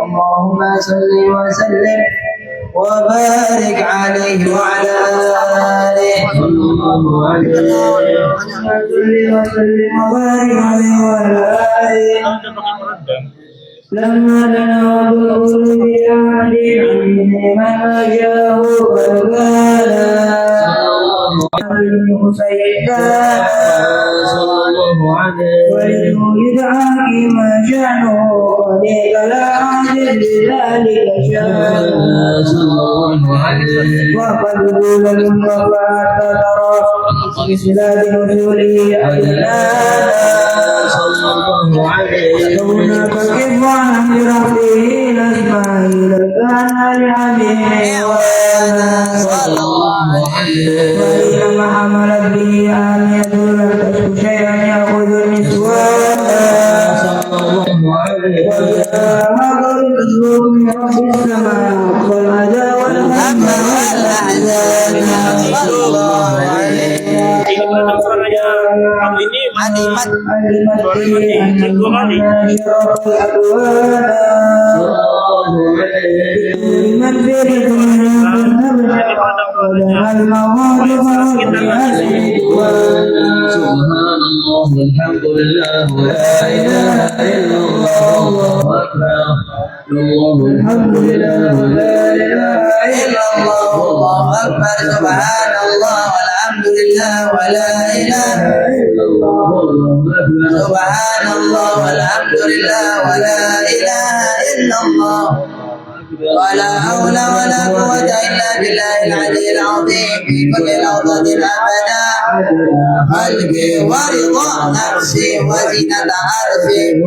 اللهم صل وسلم وبارك عليه وعلى آله صلى الله عليه وسلم وبارك عليه وعلى آله لما لنا وبالرسل بأهله من جاءه وكان سيدا ويوجد ما شأنه وليك لا عادل لذلك شأن وقد قول المرة حتى ترى بسلاب نزوله أجلالا هناك كيف عن ربه الأسماء لكان لعليه صلى الله عليه وإنما حملت به آنية لم تشك شيئا يأخذ النسوان وجاء الرسول من رب السماء والهدى والهم والأحزان صلى الله عليه الحمد لله ولا إله إلا الله والله أكبر الحمد لله ولا إله إلا الله والله أكبر سبحان الله والحمد لله ولا إله إلا الله سبحان الله والحمد لله ولا إله إلا الله ولا حول ولا قوة إلا بالله العلي العظيم في كل لحظة أبدا قلبي ورضا نفسي وزنة عرشي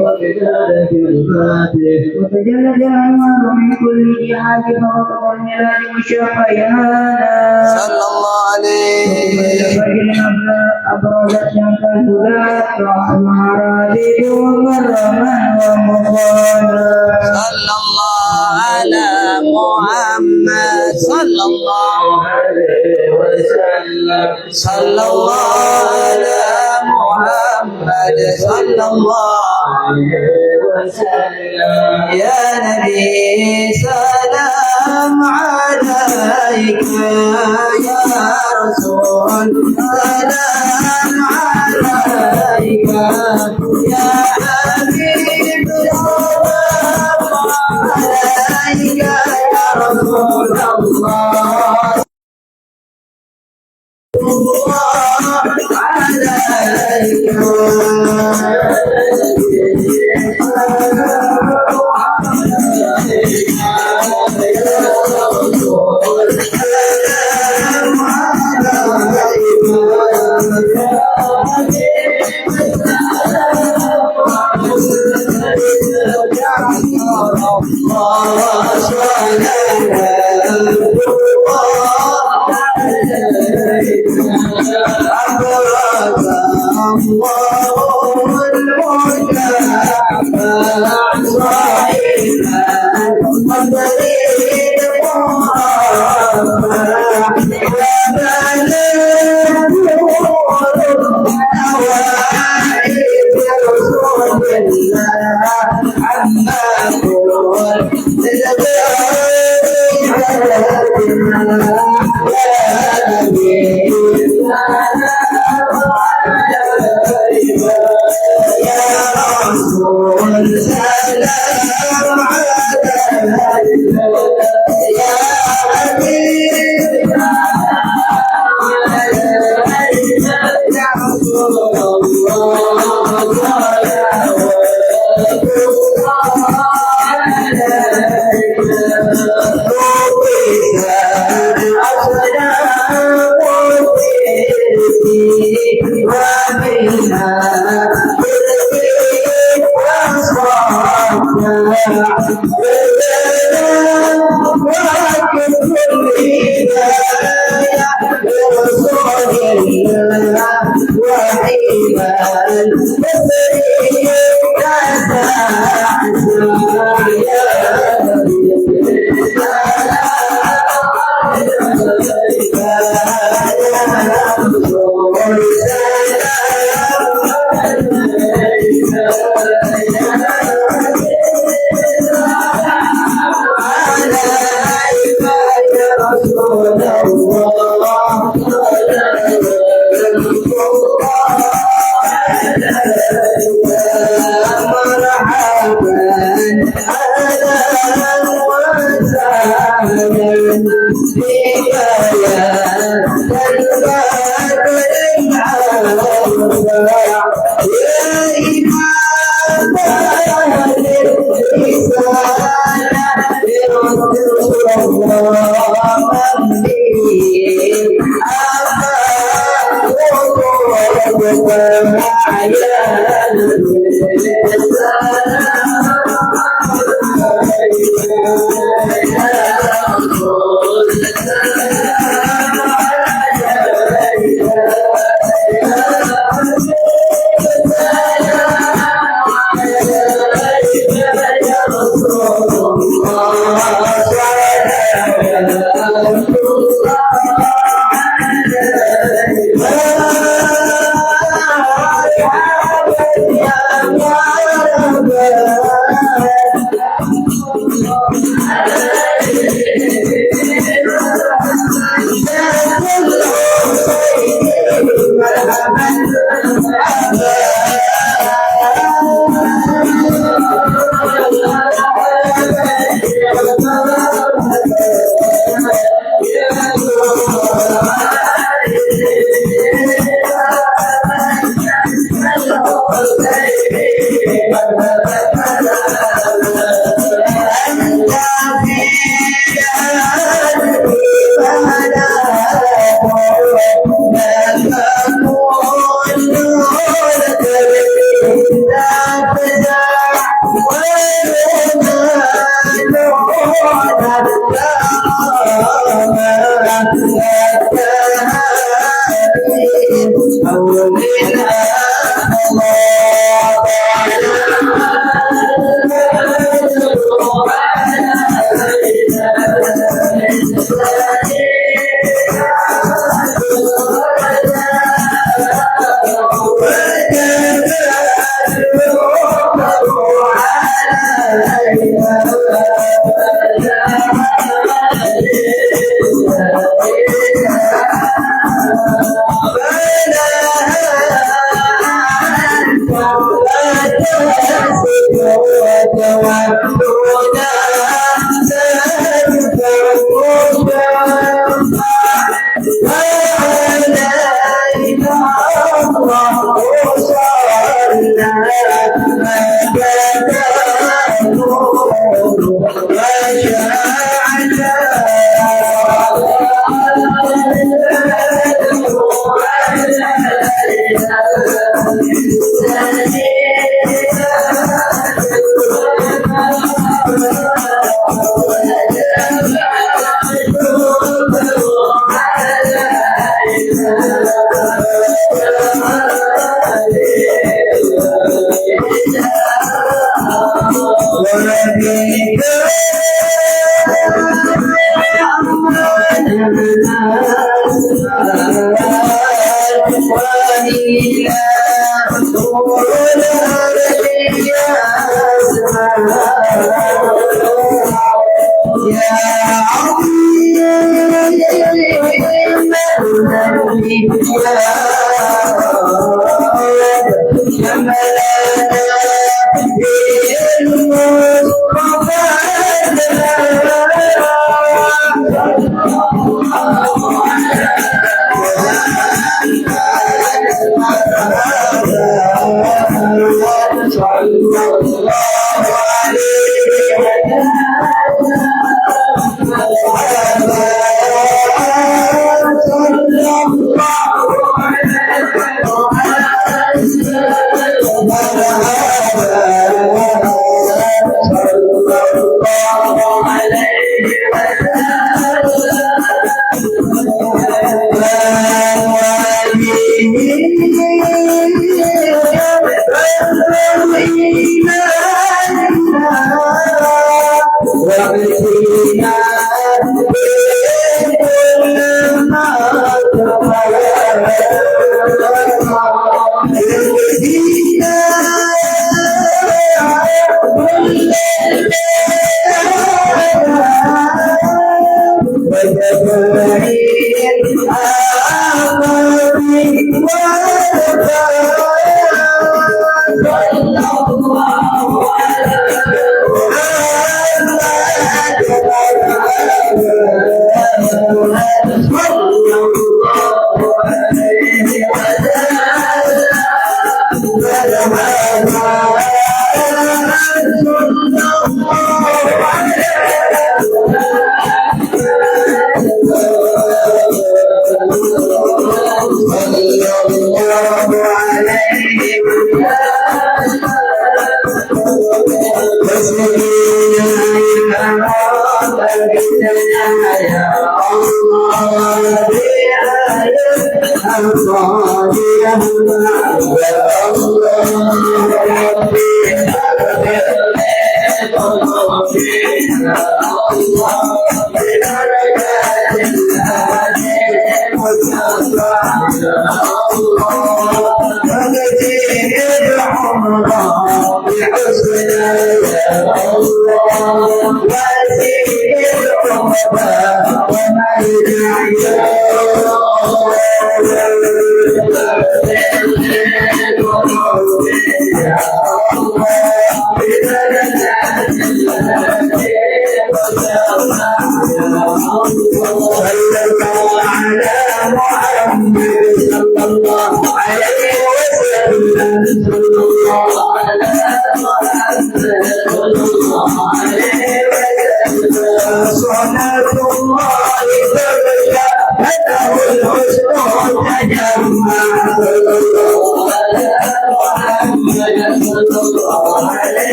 وتجلد الأنوار من كل جهات فوق الميلاد مشفيانا صلى الله عليه أبرزت شمس الهدى ومعراضي وكرما ومقالا صلى الله على محمد صلى الله عليه وسلم صلى الله على محمد صلى الله عليه وسلم يا نبي سلام عليك يا رسول سلام عليك يا حبيب سلام عليك يا رسول الله Allah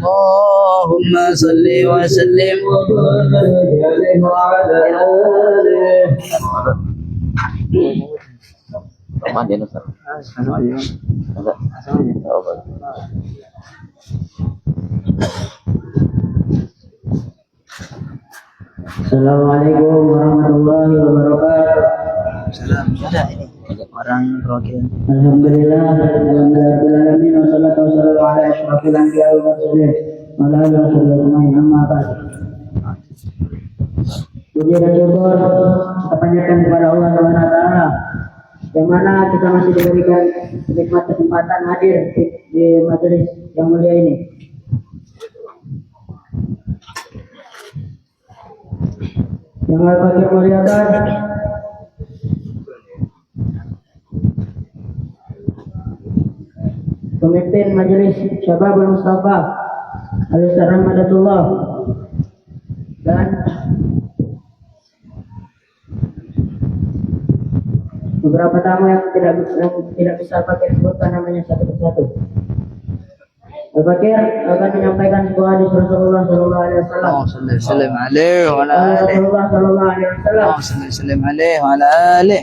اللهم صل وسلم وبارك وعلى آله. Assalamualaikum warahmatullahi wabarakatuh. Salam sudah ini orang perwakilan. Alhamdulillah, alhamdulillahirobbilalamin, wassalatu wassalamu ala asyrofil anbiya'i wal mursalin wa ala alihi wasallam, amma ba'd. Puji dan syukur kita panjatkan kepada Allah Subhanahu wa taala yang mana kita masih diberikan nikmat kesempatan hadir di majelis yang mulia ini. Yang Al-Fakir muliakan, pemimpin Majelis Syababul Mustafa Al-Ustaz Rahmatullah, dan beberapa tamu yang tidak bisa Fakir sebutkan namanya satu persatu. Al-Fakir akan menyampaikan sebuah hadis Rasulullah sallallahu alaihi wasallam. Rasulullah sallallahu alaihi wasallam.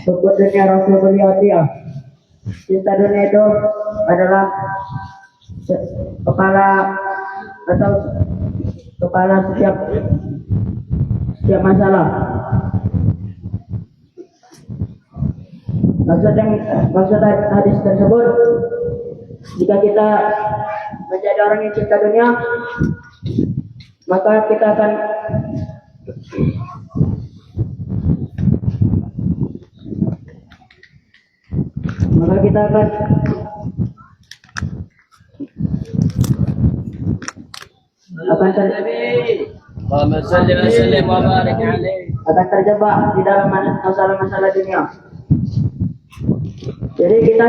Sebut dunia Rasul beliau dia. cinta dunia itu adalah kepala atau kepala setiap masalah. Maksud hadis tersebut, jika kita menjadi orang yang cinta dunia, maka kita akan akan terjebak di dalam masalah-masalah dunia. Jadi kita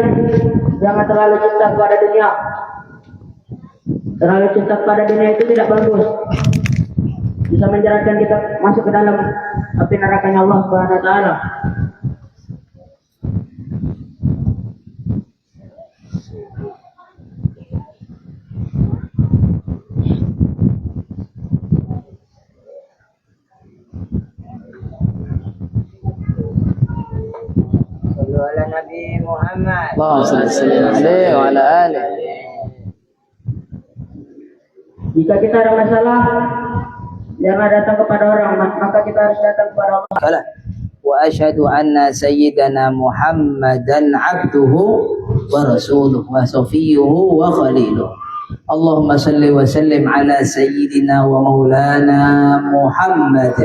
jangan terlalu cinta kepada dunia. Terlalu cinta kepada dunia itu tidak bagus. Bisa menjeratkan kita masuk ke dalam api nerakanya Allah Subhanahu wa taala. Ala Nabi Muhammad. Allahumma shalli alaihi wa ala alihi. Jika kita ada masalah, jangan datang kepada orang, maka kita harus datang kepada Allah. Wa asyhadu anna sayyidana Muhammadan abduhu wa rasuluhu wa safiyyuhu wa khaliluhu. Allahumma salli wa sallim ala sayyidina wa maulana Muhammad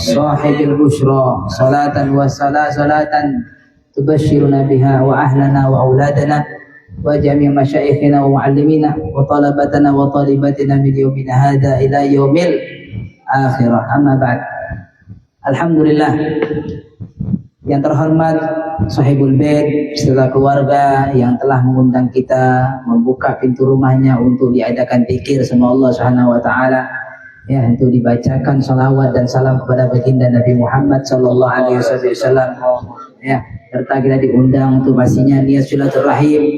sahibil bushra salatan wa salatan tubashshiruna biha wa ahlana wa auladana wa jami' masyayikhina wa muallimina wa talabatana wa talibatina min yaumina hadha ila yaumil akhirah. Amma ba'd. Alhamdulillah, yang terhormat Sahibul Bait serta keluarga yang telah mengundang kita, membuka pintu rumahnya untuk diadakan zikir sama Allah Subhanahu wa taala, ya, untuk dibacakan salawat dan salam kepada baginda Nabi Muhammad sallallahu alaihi wasallam, ya, serta kita diundang untuk pastinya niat silaturahim,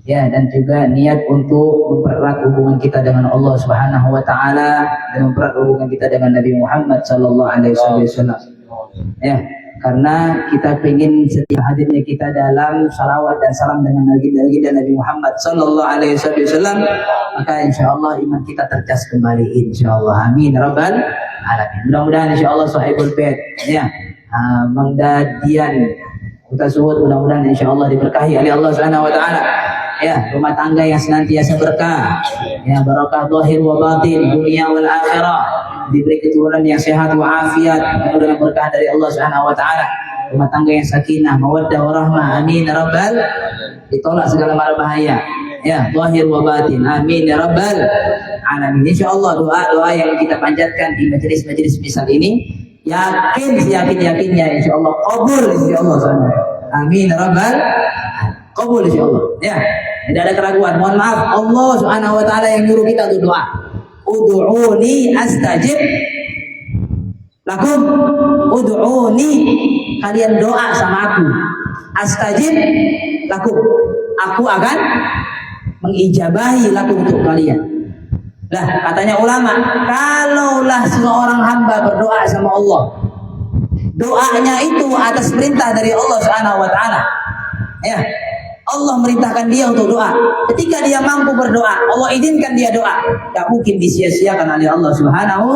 ya, dan juga niat untuk mempererat hubungan kita dengan Allah Subhanahu wa taala dan mempererat hubungan kita dengan Nabi Muhammad sallallahu alaihi wasallam. Ya, karena kita ingin setiap hadirnya kita dalam salawat dan salam dengan baginda Nabi Muhammad sallallahu alaihi wasallam, maka insyaallah iman kita tercas kembali insyaallah. Amin rabbal alamin. Mudah-mudahan insyaallah Sahibul Bait, ya, mengdadian kita suwut, mudah-mudahan insyaallah diberkahi oleh Allah Subhanahu wa taala. Ya, rumah tangga yang senantiasa berkah, ya, barakah zahir wa batin, dunia wal akhirah, diberi keturunan yang sehat wa afiat, dengan berkah dari Allah Subhanahu wa taala. Rumah tangga yang sakinah, mawaddah warahmah, amin ya rabbal, ditolak segala mara bahaya, ya, zahir wa batin, amin ya rabbal alamin. Insyaallah doa-doa yang kita panjatkan di majelis-majelis misal ini, yakinnya insyaallah qabul insyaallah. Amin ya rabbal qabul insyaallah, ya. Tidak ada keraguan. Mohon maaf, Allah Subhanahu wa taala yang nyuruh kita untuk doa. Ud'uni astajib lakum. Ud'uni, kalian doa sama aku. Astajib lakum, aku akan mengijabahi lakum untuk kalian. Lah, katanya ulama, kalaulah seorang hamba berdoa sama Allah, doanya itu atas perintah dari Allah Subhanahu wa taala, ya, Allah merintahkan dia untuk doa. Ketika dia mampu berdoa, Allah izinkan dia doa, tak mungkin disia-siakan oleh Allah Subhanahu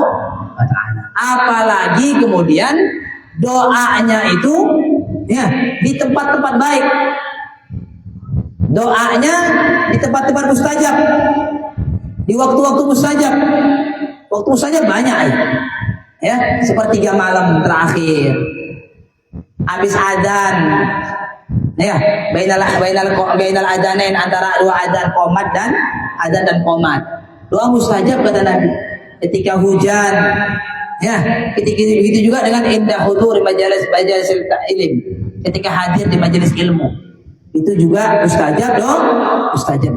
wa taala. Apalagi kemudian doanya itu, ya, di tempat-tempat baik. Doanya di tempat-tempat mustajab. Di waktu-waktu mustajab. Waktu mustajab banyak, ya, sepertiga malam terakhir, habis adzan, ya, bainal adzanain, antara dua adzan qomat dan adzan dan qomat. Doa mustajab kata Nabi. Ketika hujan, ya, ketika begitu juga dengan indah hudur majalis ilm, ketika hadir di majelis ilmu, itu juga mustajab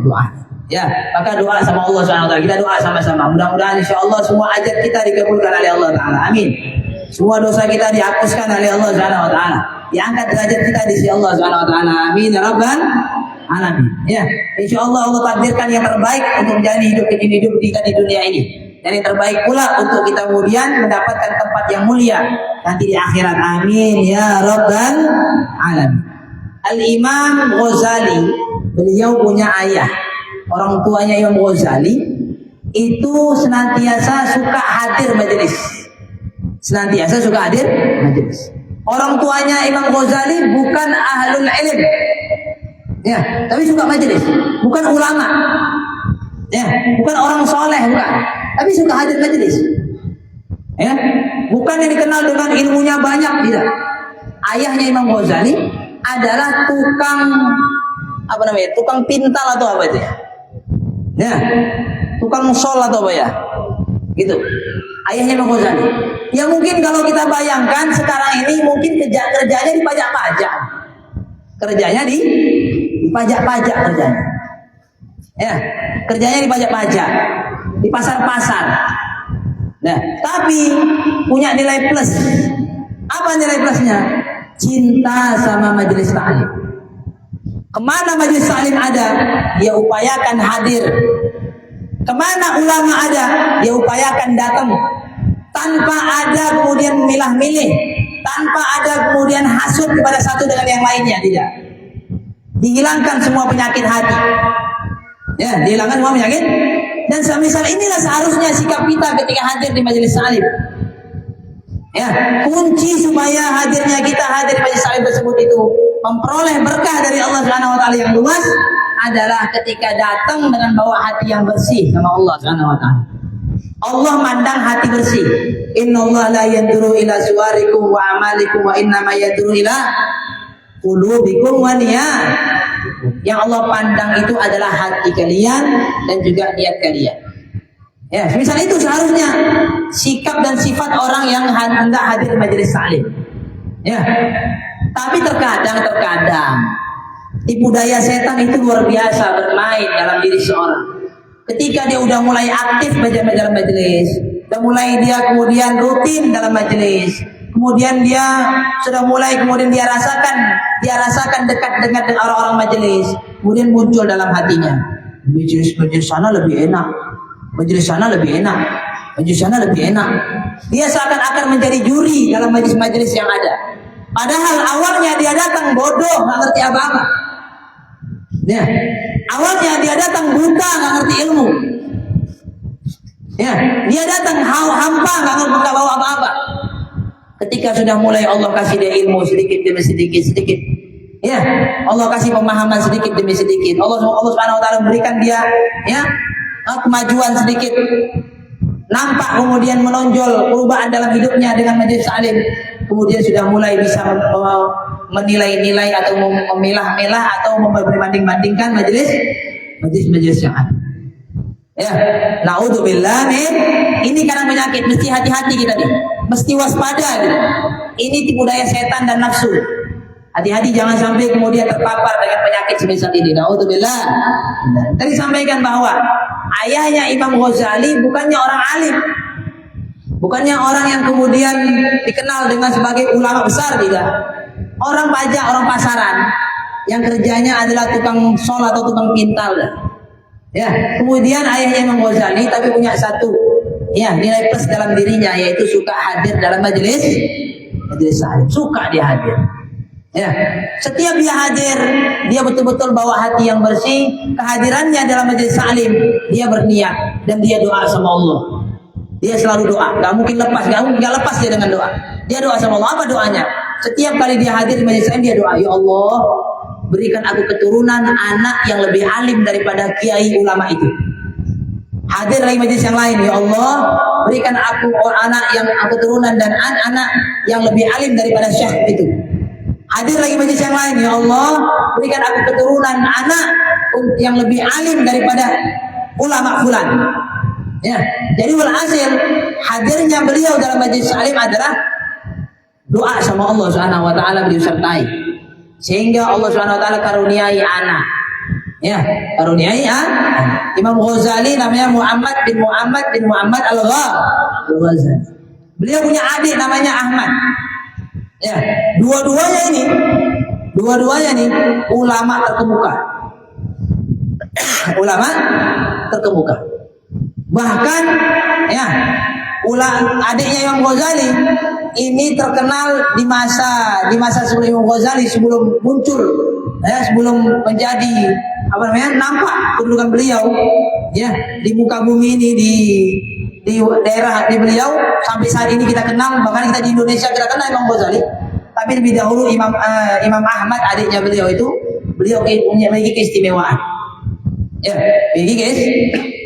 doa. Ya, maka doa sama Allah Subhanahu wa taala. Kita doa sama-sama. Mudah-mudahan insyaallah semua ajat kita dikabulkan oleh Allah taala. Amin. Semua dosa kita dihapuskan oleh Allah Subhanahu wa taala. Diangkat derajat kita di sisi Allah Subhanahu wa taala. Amin ya rabbal alamin. Ya, insyaallah Allah takdirkan yang terbaik untuk menjalani hidup kita di dunia ini. Dan yang terbaik pula untuk kita kemudian mendapatkan tempat yang mulia nanti di akhirat. Amin ya rabbal alamin. Al-Imam Ghazali, beliau punya ayah. Orang tuanya Imam Ghazali itu senantiasa suka hadir majelis. Senantiasa suka hadir majelis. Orang tuanya Imam Ghazali bukan ahlul ilm. Ya, tapi suka majelis. Bukan ulama. Ya, bukan orang soleh, bukan. Tapi suka hadir majelis. Ya, bukan yang dikenal dengan ilmunya banyak, tidak. Ayahnya Imam Ghazali adalah tukang tukang pintal atau apa itu ya? Ya, tukang sol atau apa ya? Gitu. Ayahnya Imam Ghazali. Ya mungkin kalau kita bayangkan sekarang ini mungkin kerjanya di pajak-pajak. Kerjanya di pajak-pajak kerjanya. Ya, kerjanya di pajak-pajak, di pasar-pasar. Nah, tapi punya nilai plus. Apa nilai plusnya? Cinta sama majelis ta'lim. Kemana majelis ta'lim ada, dia upayakan hadir. Kemana ulama ada, dia upayakan datang. Tanpa ada kemudian milah-milih, tanpa ada kemudian hasut kepada satu dengan yang lainnya, tidak. Dihilangkan semua penyakit hati. Ya, dihilangkan semua penyakit. Dan semisal inilah seharusnya sikap kita ketika hadir di majelis ta'lim. Ya, kunci supaya hadir di majelis ta'lim tersebut itu memperoleh berkah dari Allah Subhanahu wa taala yang luas adalah ketika datang dengan bawa hati yang bersih sama Allah Subhanahu wa taala. Allah mandang hati bersih. Innallaha la yanzuru ila suwarikum wa amalikum wa innama yanzuru ila qulubikum wa niyatikum. Yang Allah pandang itu adalah hati kalian dan juga niat kalian. Ya, misalnya itu seharusnya sikap dan sifat orang yang hendak hadir majelis ta'lim. Ya. Tapi terkadang tipu daya setan itu luar biasa bermain dalam diri seorang. Ketika dia udah mulai aktif dalam majelis, udah mulai dia kemudian rutin dalam majelis, kemudian dia sudah mulai kemudian dia rasakan dekat dengan orang-orang majelis, kemudian muncul dalam hatinya, majelis sana lebih enak, majelis sana lebih enak, majelis sana lebih enak. Dia seakan-akan menjadi juri dalam majelis-majelis yang ada. Padahal awalnya dia datang bodoh, nggak ngerti apa-apa. Ya, awalnya dia datang buta, nggak ngerti ilmu. Ya, dia datang hampa, nggak bawa apa-apa. Ketika sudah mulai Allah kasih dia ilmu sedikit demi sedikit, ya, Allah kasih pemahaman sedikit demi sedikit. Allah Subhanahu wa taala berikan dia ya kemajuan sedikit. Nampak kemudian menonjol perubahan dalam hidupnya dengan majelis ta'lim. Kemudian sudah mulai bisa menilai-nilai atau memilah-milah atau membanding-bandingkan majelis yang ada. Ya, naudzubillah ini karena penyakit, mesti hati-hati kita nih, mesti waspada gitu. Ini tipu daya setan dan nafsu. Hati-hati jangan sampai kemudian terpapar dengan penyakit semisal ini. Naudzubillah. Tadi sampaikan bahwa ayahnya Imam Ghazali bukannya orang alim, bukannya orang yang kemudian dikenal dengan sebagai ulama besar, tidak. Orang pajak, orang pasaran yang kerjanya adalah tukang sol atau tukang pintal. Ya, kemudian ayahnya Imam Ghazali tapi punya satu ya nilai plus dalam dirinya, yaitu suka hadir dalam majelis ta'lim. Suka dia hadir. Ya, setiap dia hadir, dia betul-betul bawa hati yang bersih. Kehadirannya dalam majelis ta'lim, dia berniat dan dia doa sama Allah. Dia selalu doa, gak mungkin lepas, gak lepas dia dengan doa. Dia doa sama Allah. Apa doanya? Setiap kali dia hadir di majelis ta'lim, dia doa, ya Allah, berikan aku keturunan anak yang lebih alim daripada kiai ulama itu. Hadir lagi majelis yang lain, ya Allah, berikan aku anak yang keturunan dan anak yang lebih alim daripada syekh itu. Hadir lagi majelis yang lain, ya Allah, berikan aku keturunan anak yang lebih alim daripada ulama fulan. Ya, jadi walhasil hadirnya beliau dalam majelis ta'lim adalah doa sama Allah Subhanahu wa taala beliau sertai. Sehingga Allah Subhanahu wa taala karuniai anak. Ya, karuniai anak. Imam Ghazali namanya Muhammad bin Muhammad Al-Ghazali. Beliau punya adik namanya Ahmad. Ya, dua-duanya ini ulama terkemuka. Ulama terkemuka. Bahkan ya, adiknya Imam Ghazali ini terkenal di masa sebelum Imam Ghazali, sebelum muncul, sebelum menjadi nampak kedudukan beliau, ya, di muka bumi ini, di daerah di beliau, sampai saat ini kita kenal, bahkan kita di Indonesia kita kenal Imam Ghazali. Tapi lebih dahulu Imam Ahmad, adiknya beliau itu, beliau memiliki keistimewaan. Ya, memiliki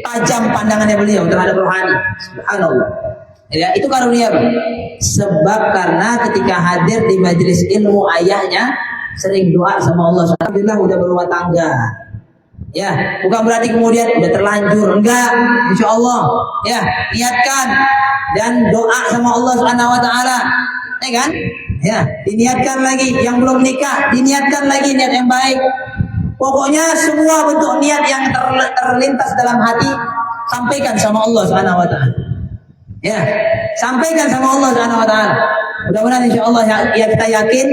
tajam pandangannya beliau terhadap rohani. Subhanallah. Ya, itu karunia, sebab karena ketika hadir di majelis ilmu ayahnya sering doa sama Allah. Alhamdulillah udah berumah tangga. Ya, bukan berarti kemudian udah terlanjur, enggak. Insya Allah, ya, niatkan dan doa sama Allah Subhanahu Wa Taala, ya kan? Ya, diniatkan lagi. Yang belum nikah, diniatkan lagi niat yang baik. Pokoknya semua bentuk niat yang terlintas dalam hati, sampaikan sama Allah Subhanahu Wa Taala. Ya, sampaikan sama Allah Subhanahu Wa Taala. Mudah-mudahan insya Allah ya kita yakin,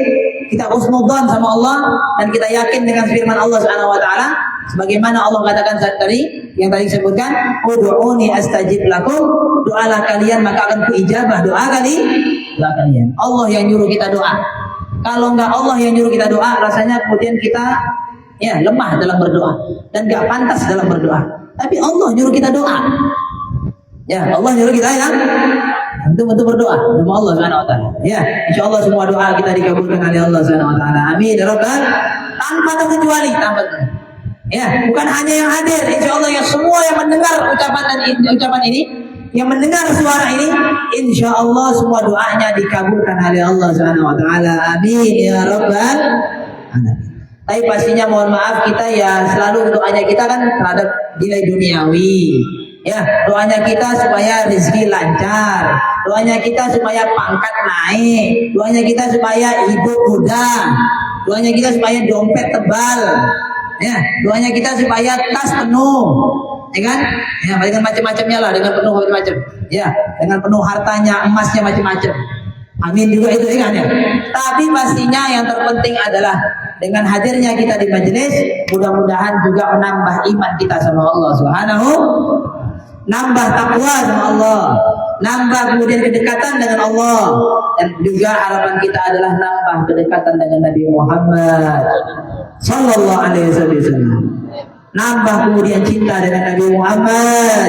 kita husnudzan sama Allah, dan kita yakin dengan firman Allah Subhanahu Wa Taala. Sebagaimana Allah katakan tadi, yang tadi disebutkan, ud'uni astajib lakum, doalah kalian maka akan kuijabah doa kalian. Allah yang nyuruh kita doa. Kalau enggak Allah yang nyuruh kita doa, rasanya kemudian kita lemah dalam berdoa dan enggak pantas dalam berdoa. Tapi Allah nyuruh kita doa. Ya, Allah nyuruh kita untuk berdoa sama Allah Subhanahu Wa Taala. Ya, insya Allah semua doa kita dikabulkan oleh Allah Subhanahu Wa Taala. Amin ya Rabbal, tanpa terkecuali, ya, bukan hanya yang hadir, insya Allah yang semua yang mendengar ucapan ini, yang mendengar suara ini, insya Allah semua doanya dikabulkan oleh Allah Subhanahu Wa Taala. Amin ya Rabbal alamin. Tapi pastinya mohon maaf, kita ya selalu doanya kita kan terhadap nilai duniawi. Ya, doanya kita supaya rezeki lancar, doanya kita supaya pangkat naik, doanya kita supaya hidup mudah, doanya kita supaya dompet tebal, ya, doanya kita supaya tas penuh, ya kan? Ya, dengan macam-macamnya lah, dengan penuh macam-macam, ya, dengan penuh hartanya, emasnya macam-macam. Amin juga itu, kan ya. Tapi pastinya yang terpenting adalah dengan hadirnya kita di majelis, mudah-mudahan juga menambah iman kita sama Allah Subhanahu, nambah takwa sama Allah, nambah kemudian kedekatan dengan Allah, dan juga harapan kita adalah nambah kedekatan dengan Nabi Muhammad Sallallahu Alaihi Wasallam, nambah kemudian cinta dengan Nabi Muhammad,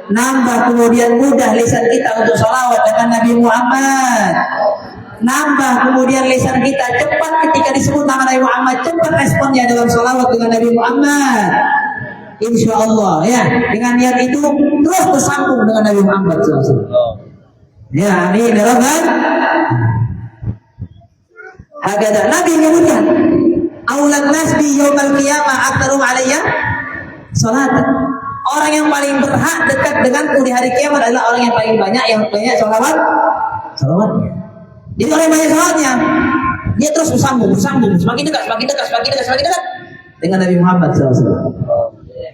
nambah kemudian mudah lisan kita untuk salawat dengan Nabi Muhammad, nambah kemudian lisan kita cepat ketika disebut nama Nabi Muhammad, cepat responnya dalam salawat dengan Nabi Muhammad. Insya Allah, ya, dengan niat itu terus bersambung dengan Nabi Muhammad SAW. Ya, amin ya Rabbal. Hakada Nabi menyebutkan, aulan nas bi yaumal qiyamah aktsarum alayya salatan. Orang yang paling berhak dekat denganku di hari kiamat adalah orang yang paling banyak salawatnya. Jadi orang yang banyak salawatnya, dia terus bersambung, semakin dekat dengan Nabi Muhammad SAW.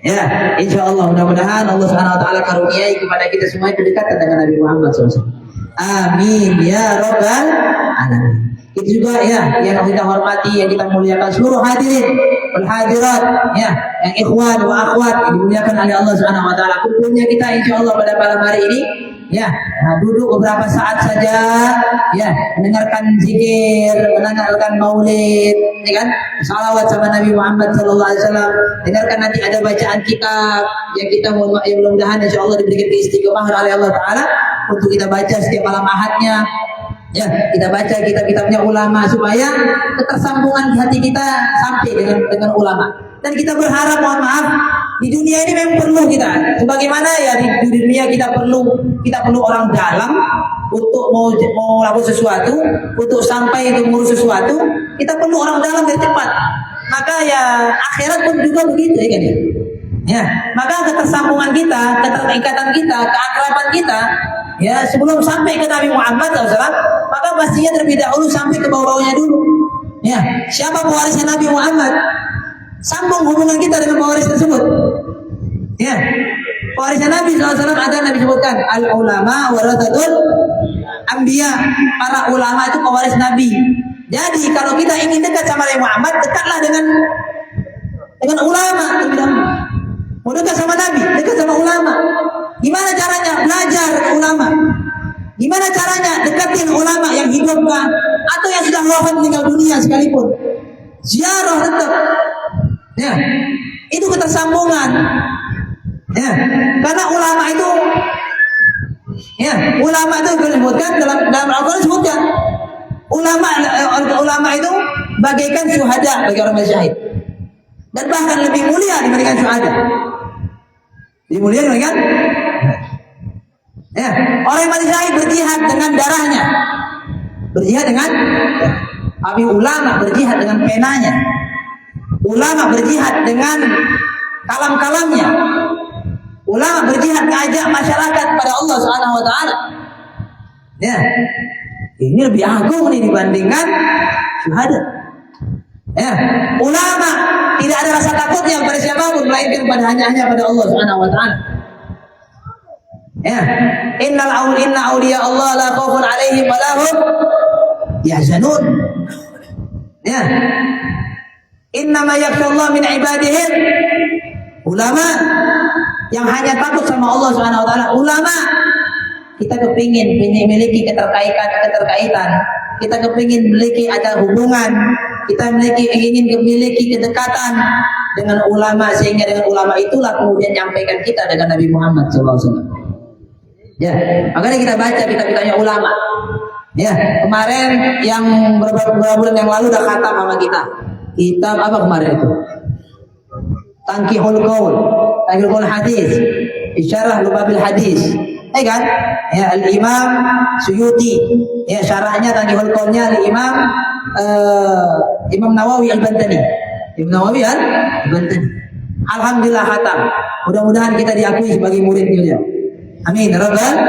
Ya, insya Allah, mudah-mudahan Allah Subhanahu Wa Taala karuniai kepada kita semua kedekatan dengan Nabi Muhammad SAW. Amin ya Rabbal alamin. Itu juga ya yang kita hormati, yang kita muliakan seluruh hadirin wal hadirat, ya, yang ikhwan wa akhwat yang dimuliakan oleh Allah Subhanahu Wa Taala. Kumpulnya kita insya Allah pada malam hari ini, ya, duduk beberapa saat saja, ya, mendengarkan zikir, mendengarkan maulid, ya kan, salawat sama Nabi Muhammad Sallallahu Alaihi Wasallam. Dengarkan nanti ada bacaan kitab yang kita mudah-mudahan insya Allah diberikan keistiqomahan oleh Allah Taala untuk kita baca setiap malam ahadnya. Ya, kita baca kitab-kitabnya ulama supaya ketersambungan hati kita sampai dengan ulama. Dan kita berharap, mohon maaf, di dunia ini memang perlu kita. Sebagaimana ya di dunia kita perlu orang dalam untuk mau melakukan sesuatu, untuk sampai untuk mengurus sesuatu, kita perlu orang dalam dari cepat. Maka ya akhirat pun juga begitu, ya kan? Ya, maka ketersambungan kita, keterikatan kita, keakraban kita, ya, sebelum sampai ke Nabi Muhammad SAW, maka pastinya terlebih dahulu sampai ke bawah-bawahnya dulu. Ya, siapa pewarisnya Nabi Muhammad? Sambung hubungan kita dengan pewaris tersebut. Ya, pewarisnya Nabi SAW ada Nabi sebutkan al-ulama warathatul anbiya. Para ulama itu pewaris Nabi. Jadi kalau kita ingin dekat sama Nabi Muhammad, dekatlah dengan ulama. Mau dekat sama Nabi, dekat sama ulama. Gimana caranya? Belajar dengan ulama. Gimana caranya? Dekatin ulama yang hidup kan, atau yang sudah wafat meninggal dunia sekalipun. Ziarah tetap. Ya, itu ketersambungan. Ya, karena ulama itu disebutkan dalam Al-Quran disebutkan ulama itu bagaikan syuhada bagi orang syahid, dan bahkan lebih mulia dibandingkan syuhada. Lebih mulia dibandingkan. Ya, orang yang mati syahid berjihad dengan darahnya, berjihad dengan, tapi ulama berjihad dengan penanya, ulama berjihad dengan kalam-kalamnya, ulama berjihad mengajak masyarakat pada Allah Subhanahu wa taala. Ya. Ini lebih agung nih dibandingkan syuhada. Ya, ulama tidak ada rasa takutnya pada siapapun melainkan hanya pada Allah Subhanahu wa taala. Ya, inna awliya Allah la khaufun 'alaihim wa la hum yahzanun. Ya. Inna ma yakhshallahu min ibadihi ulama, yang hanya takut sama Allah Subhanahu wa taala. Ulama, kita kepingin memiliki keterkaitan, kita kepingin memiliki ada hubungan, kita ingin memiliki kedekatan dengan ulama, sehingga dengan ulama itulah kemudian nyampaikan kita dengan Nabi Muhammad SAW. Ya, makanya kita baca kitab-kitabnya ulama. Ya, kemarin yang beberapa bulan yang lalu udah khatam sama kita. Kitab apa kemarin itu? Tanqihul Qaul Hadis, Isyarah Lubabil Hadis. Kan? Ya, Al-Imam Suyuti. Ya, syarahnya Tanqihul Qaulnya Al-Imam Imam Nawawi Al-Bantani. Imam Nawawi Al-Bantani. Alhamdulillah khatam. Mudah-mudahan kita diakui sebagai muridnya. Amin rabbal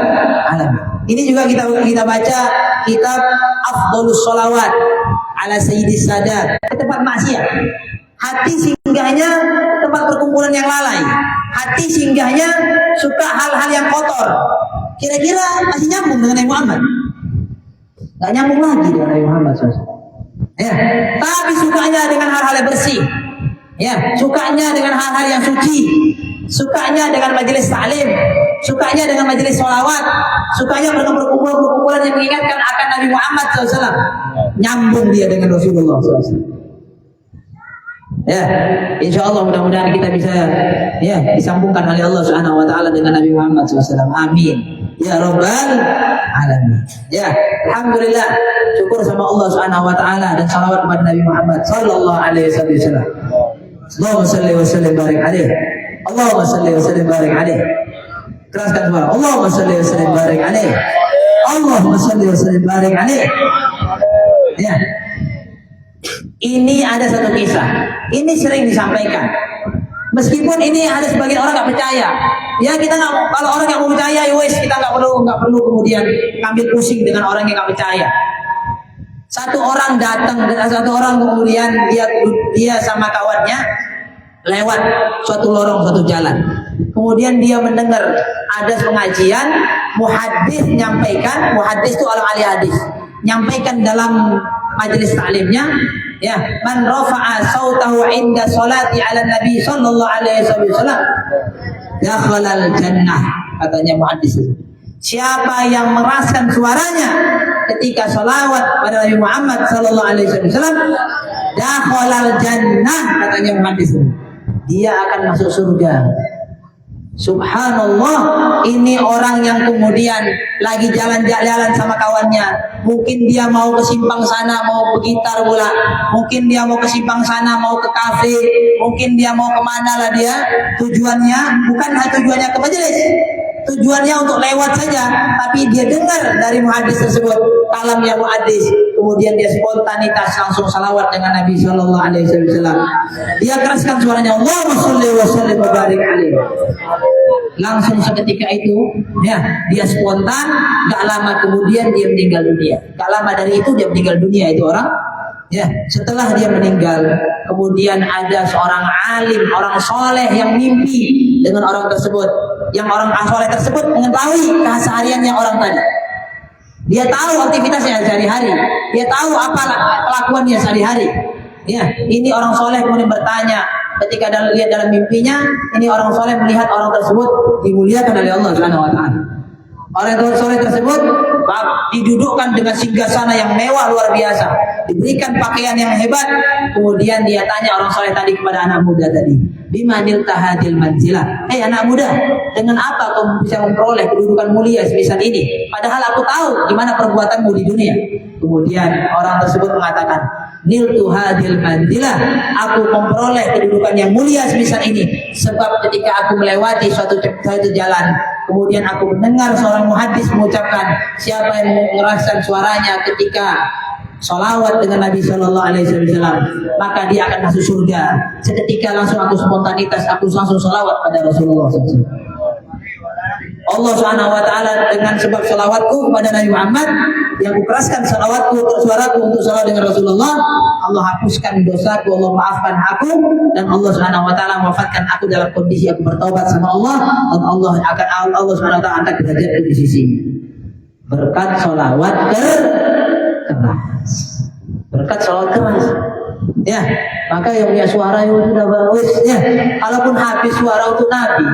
alamin. Ini juga kita baca kitab Afdhalus Sholawat ala Sayyidis Sadat. Tempat maksiat. Hati singgahnya tempat perkumpulan yang lalai. Hati singgahnya suka hal-hal yang kotor. Kira-kira masih nyambung dengan Nabi Muhammad? Gak nyambung lagi dengan Nabi Muhammad SAW. Ya, tapi sukanya dengan hal-hal yang bersih. Ya, sukanya dengan hal-hal yang suci. Sukanya dengan majelis ta'lim, sukanya dengan majelis sholawat, sukanya dengan perkumpulan yang mengingatkan akan Nabi Muhammad SAW. Nyambung dia dengan Rasulullah SAW. Ya, insya Allah mudah-mudahan kita bisa disambungkan oleh Allah Subhanahu wa taala dengan Nabi Muhammad SAW. Amin. Ya Rabbal alamin. Ya, alhamdulillah, syukur sama Allah Subhanahu wa taala dan salawat kepada Nabi Muhammad sallallahu alaihi wasallam. Allahumma shalli wa sallim barik alaihi. Allahumma shalli wa sallim barik alaihi. Keraskan suara. Allahumma shalli wa sallim barik alaihi. Allahumma shalli wa sallim barik alaihi. Ya. Ini ada satu kisah. Ini sering disampaikan. Meskipun ini ada sebagian orang nggak percaya. Ya, kita nggak, kalau orang yang mau percaya, wes kita nggak perlu kemudian ngambil pusing dengan orang yang nggak percaya. Satu orang datang, satu orang kemudian dia sama kawannya lewat suatu lorong, suatu jalan. Kemudian dia mendengar ada pengajian, muhaddis nyampaikan, muhaddis itu orang ahli hadis, nyampaikan dalam majelis taklimnya, ya, man rafa'a sautahu 'inda salati 'ala nabi sallallahu alaihi wasallam dakhala al-jannah, katanya muhaddis. Siapa yang meraskan suaranya ketika salawat pada Nabi Muhammad sallallahu alaihi wasallam, dakhala al-jannah, katanya muhaddis, dia akan masuk surga. Subhanallah, ini orang yang kemudian lagi jalan-jalan sama kawannya. Mungkin dia mau ke simpang sana, mau bergitar pula. Mungkin dia mau ke simpang sana, mau ke kafe. Mungkin dia mau kemana lah dia. Tujuannya, bukan tujuannya ke majelis. Tujuannya untuk lewat saja. Tapi dia dengar dari muhaddis tersebut kalamnya muhaddis. Kemudian dia spontanitas langsung salawat dengan Nabi Sallallahu Alaihi Wasallam. Dia keraskan suaranya, Allahumma sholli wa sallim wa barik alaihi. Langsung seketika itu, ya, dia spontan. Gak lama kemudian dia meninggal dunia. Gak lama dari itu dia meninggal dunia itu orang. Ya, setelah dia meninggal, kemudian ada seorang alim, orang soleh yang mimpi dengan orang tersebut. Yang orang soleh tersebut mengetahui kesehariannya orang tadi. Dia tahu aktivitasnya sehari-hari. Dia tahu apa kelakuannya sehari-hari. Ya, ini orang soleh kemudian bertanya ketika lihat dalam mimpinya, ini orang soleh melihat orang tersebut dimuliakan oleh Allah Subhanahu wa taala. Orang soleh tersebut didudukkan dengan singgasana yang mewah luar biasa, diberikan pakaian yang hebat. Kemudian dia tanya orang soleh tadi kepada anak muda tadi, bimanil tahadil manzilah. Anak muda, dengan apa kau bisa memperoleh kedudukan mulia sebesar ini? Padahal aku tahu gimana perbuatanmu di dunia. Kemudian orang tersebut mengatakan, niltu hadil manzilah, aku memperoleh kedudukan yang mulia sebesar ini sebab ketika aku melewati suatu jalan, kemudian aku mendengar seorang muhaddis mengucapkan, siapa yang mengeraskan suaranya ketika sholawat dengan Nabi Shallallahu Alaihi Wasallam, maka dia akan masuk surga. Seketika langsung aku spontanitas, aku langsung sholawat pada Rasulullah SAW. Allah Subhanahu Wa Taala dengan sebab sholawatku kepada Nabi Muhammad, yang kukeraskan sholawatku, suaraku untuk sholawat dengan Rasulullah, Allah hapuskan dosaku, Allah maafkan aku, dan Allah Subhanahu Wa Taala mewafatkan aku dalam kondisi aku bertaubat sama Allah, dan Allah Subhanahu Wa Taala angkat derajatku di sisi berkat sholawat keras. Berkat sholawat keras. Ya, maka yang punya suara itu sudah bagus. Ya, kalaupun habis suara untuk Nabi,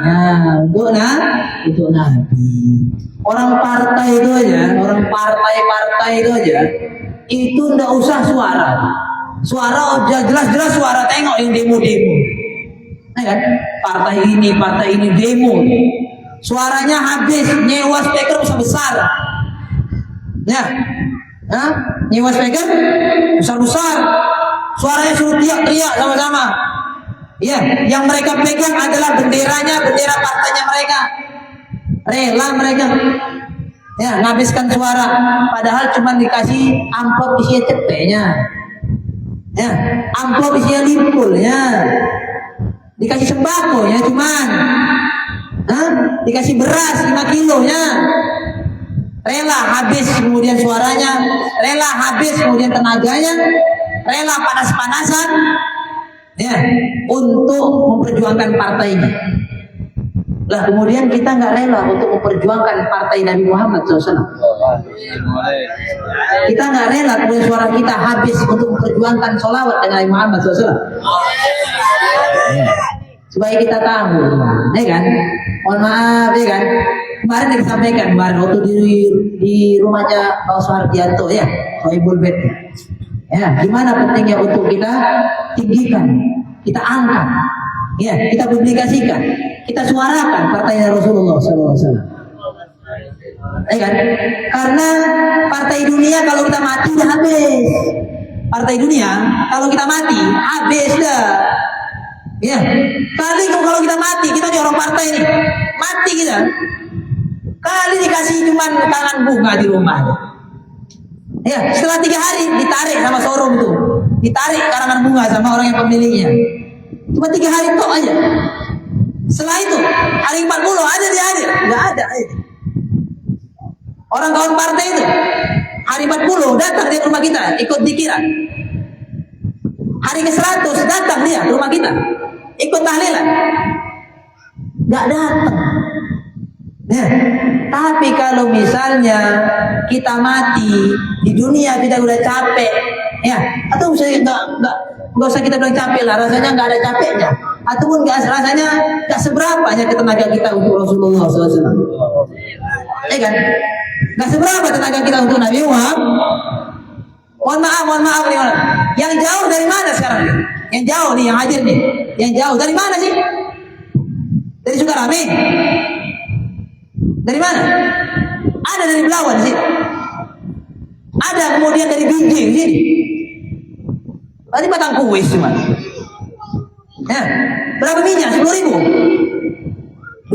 untuk Nabi. Orang partai itu aja, orang partai itu aja, itu ndak usah suara. Suara udah jelas-jelas suara, tengok yang demo-demo. Ya kan? Partai ini demo. Suaranya habis, nyewa speaker besar. Ya. Nyewa speaker besar-besar. Suaranya suruh teriak-teriak sama-sama. Ya, yang mereka pegang adalah bendera partainya mereka. Rela mereka nghabiskan suara, padahal cuma dikasih amplop isinya cepetnya. Ya, amplop isinya limpul ya. Dikasih sembako ya cuman. Dikasih beras 5 kilo ya. Rela habis kemudian suaranya, rela habis kemudian tenaganya, rela panas-panasan ya untuk memperjuangkan partainya. Lah kemudian kita nggak rela untuk memperjuangkan partai Nabi Muhammad SAW. Kita nggak rela kemudian suara kita habis untuk memperjuangkan sholawat dengan Nabi Muhammad SAW. Supaya kita tahu, ya kan? Mohon maaf, ya kan? Kemarin disampaikan waktu di rumahnya Pak Soehardianto ya, Soebul Bed. Ya, gimana pentingnya untuk kita tinggikan, kita angkat, ya, kita publikasikan, kita suarakan partainya Rasulullah SAW. Ya kan? Karena partai dunia kalau kita mati udah habis. Partai dunia kalau kita mati habis dah. Ya, kali kalau kita mati, kita nih orang partai nih, mati kita. Kali dikasih cuman tangan bunga di rumah. Ya, setelah 3 hari ditarik sama showroom itu, ditarik karangan bunga sama orang yang pemiliknya. Cuma 3 hari tok aja. Setelah itu hari 40 ada dia hadir, nggak ada. Orang kawan partai itu hari 40 datang dia ke rumah kita ikut dikiran. Hari ke-100 datang dia ke rumah kita ikut tahlilan. Nggak datang. Ya. Tapi kalau misalnya kita mati di dunia kita udah capek, ya, atau misalnya nggak usah kita bilang capek lah, rasanya nggak ada capeknya, ataupun rasanya nggak seberapa hanya tenaga kita untuk Rasulullah SAW, ya kan? Nggak seberapa tenaga kita untuk Nabi Muhammad. Mohon maaf nih orang. Yang jauh dari mana sekarang nih? Yang jauh nih, yang hadir nih, yang jauh dari mana sih? Dari Sukarame? Dari mana? Ada dari Belawan sih. Ada kemudian dari Binjing sini. Tadi Batang Kuis cuma. Ya, berapa minyak? 10.000?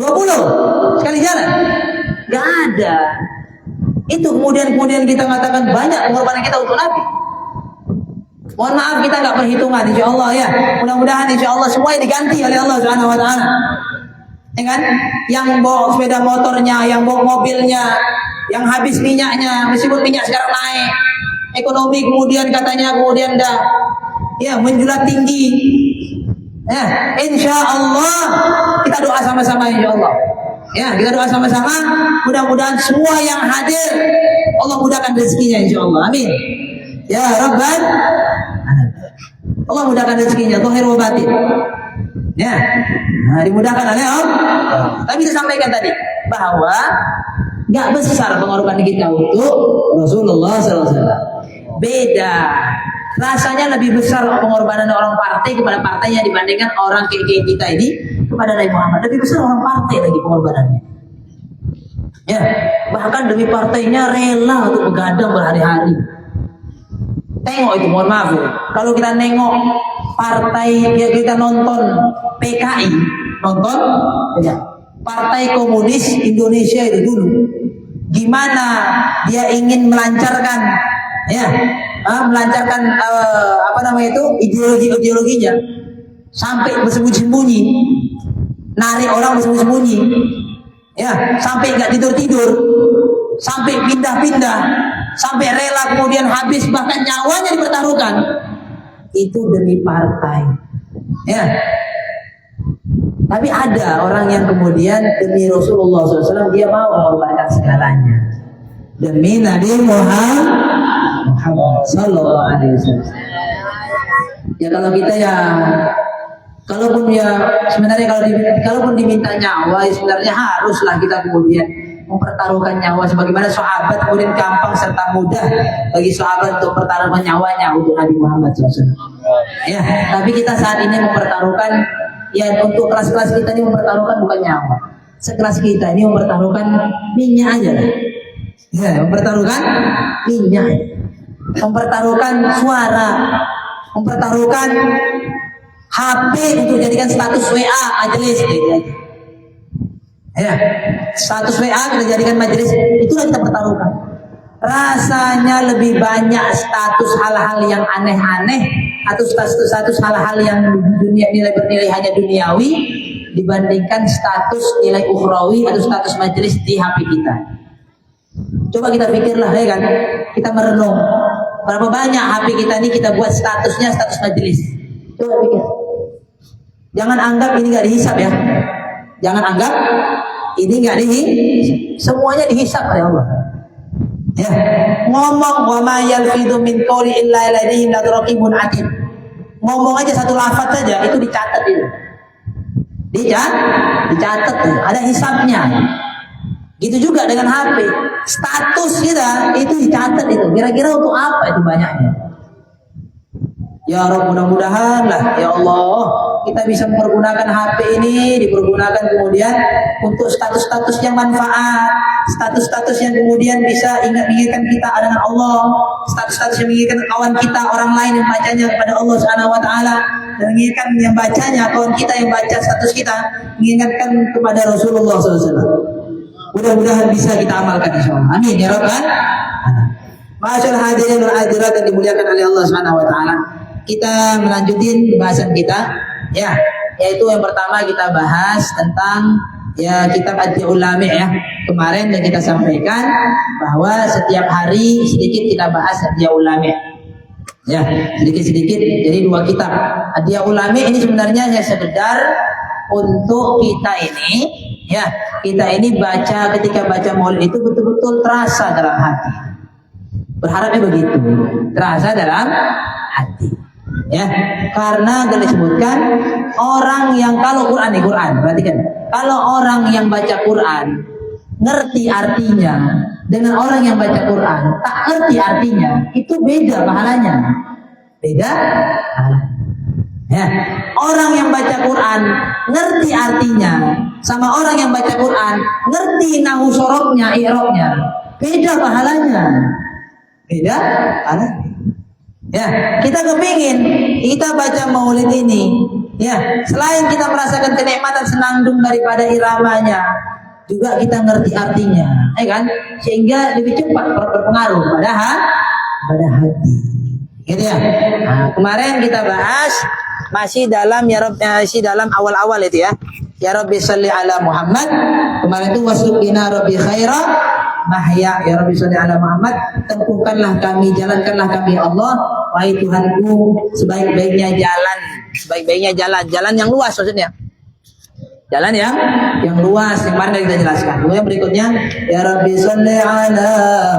20 sekali jalan? Gak ada. Itu kemudian kita mengatakan banyak pengorbanan kita untuk Nabi. Mohon maaf kita nggak perhitungan, insya Allah ya. Mudah-mudahan insya Allah semuanya diganti oleh Allah Subhanahu Wa Taala. Ya kan? Yang bawa sepeda motornya, yang bawa mobilnya, yang habis minyaknya, meskipun minyak sekarang naik, ekonomi kemudian katanya dah ya menjulat tinggi. Ya, insya Allah kita doa sama-sama insya Allah. Ya, kita doa sama-sama. Mudah-mudahan semua yang hadir Allah mudahkan rezekinya insya Allah. Amin. Ya Rabbal Allah mudahkan rezekinya, zahir wa batin. Ya, dimudahkan oleh Allah. Tapi saya sampaikan tadi bahwa Nggak besar pengorbanan kita untuk Rasulullah SAW. Beda. Rasanya lebih besar pengorbanan orang partai kepada partainya dibandingkan orang kayak kita ini kepada Nabi Muhammad. Lebih besar orang partai lagi pengorbanannya. Ya, bahkan demi partainya rela untuk begadang berhari-hari. Tengok itu, mohon maaf ya. Kalau kita nengok partai, ya kita nonton PKI, nonton ya, Partai Komunis Indonesia itu dulu, gimana dia ingin melancarkan, ya, melancarkan apa namanya itu ideologinya, sampai bersembunyi-sembunyi, narik orang bersembunyi-sembunyi, ya, sampai nggak tidur-tidur, sampai pindah-pindah, sampai rela kemudian habis bahkan nyawanya dipertaruhkan. Itu demi partai, ya. Tapi ada orang yang kemudian demi Rasulullah SAW dia mau mengorbankan segalanya demi Nabi Muhammad Sallallahu Alaihi Wasallam. Ya kalau kita ya, kalaupun ya sebenarnya kalaupun diminta nyawa, ya sebenarnya haruslah kita kemudian mempertaruhkan nyawa sebagaimana sahabat kemudian gampang serta mudah bagi sahabat untuk mempertaruhkan nyawanya untuk Nabi Muhammad SAW. Ya, tapi kita saat ini mempertaruhkan, ya untuk kelas-kelas kita ini mempertaruhkan bukan nyawa. Sekelas kita ini mempertaruhkan minyak aja lah. Ya, mempertaruhkan minyak, mempertaruhkan suara, mempertaruhkan HP untuk jadikan status WA majelis gitu. Ya, status WA kita jadikan majelis, itulah kita pertaruhkan. Rasanya lebih banyak status hal-hal yang aneh-aneh atau status hal-hal yang bernilai hanya duniawi dibandingkan status nilai ukhrawi atau status majelis di HP kita. Coba kita pikirlah, ya kan? Kita merenung berapa banyak HP kita ini kita buat statusnya status majelis. Coba pikir. Jangan anggap ini nggak dihisap ya. Jangan anggap ini nggak dihisap. Semuanya dihisap oleh Allah. Ya, ngomong wa ma yalfidu min qawli illa ladaihi raqibun atid. Ngomong aja satu lafaz saja itu dicatat itu. Dicatat itu, ada hisapnya. Gitu juga dengan HP. Status kita itu dicatat itu. Kira-kira untuk apa itu banyaknya? Ya Rabb, mudah-mudahan lah ya Allah kita bisa mempergunakan HP ini dipergunakan kemudian untuk status-status yang manfaat, status-status yang kemudian bisa mengingatkan kita dengan Allah, status-status yang mengingatkan kawan kita orang lain yang bacanya kepada Allah Subhanahu wa taala, dan mengingatkan yang bacanya kawan kita yang baca status kita mengingatkan kepada Rasulullah SAW. Mudah-mudahan bisa kita amalkan insyaallah. Amin ya rabbal alamin. Masyaallah hadirin wal hadirat yang dimuliakan oleh Allah Subhanahu wa taala. Kita melanjutin bahasan kita, ya, yaitu yang pertama kita bahas tentang ya kitab Adiyul Lami ya. Kemarin yang kita sampaikan bahwa setiap hari sedikit kita bahas Adiyul Lami. Ya, sedikit-sedikit. Jadi 2 kitab. Adiyul Lami ini sebenarnya hanya sekedar untuk kita ini, ya, kita ini baca ketika baca Maulid itu betul-betul terasa dalam hati. Berharapnya begitu, terasa dalam hati. Ya, karena disebutkan orang yang kalau Quran perhatikan, kalau orang yang baca Quran ngerti artinya dengan orang yang baca Quran tak ngerti artinya, itu beda pahalanya. Beda pahalanya. Ya, orang yang baca Quran ngerti artinya sama orang yang baca Quran ngerti nahu sorobnya, i'rabnya, beda pahalanya. Beda pahalanya. Ya, kita kepingin kita baca Maulid ini, ya, selain kita merasakan kenikmatan senandung daripada iramanya, juga kita ngerti artinya, ya kan? Sehingga lebih cepat berpengaruh pada hati. Gitu ya. Nah, kemarin kita bahas masih dalam dalam awal-awal itu ya. Ya Rabbi sholli ala Muhammad. Kemarin itu wasluqina Rabbi khaira mahya. Ya Rabbi sholli ala Muhammad. Tempuhkanlah kami, jalankanlah kami Allah, wahai Tuhanku, sebaik-baiknya jalan, jalan yang luas maksudnya. Jalan yang luas yang mana kita jelaskan. Kemudian berikutnya ya Rabbi sholli ala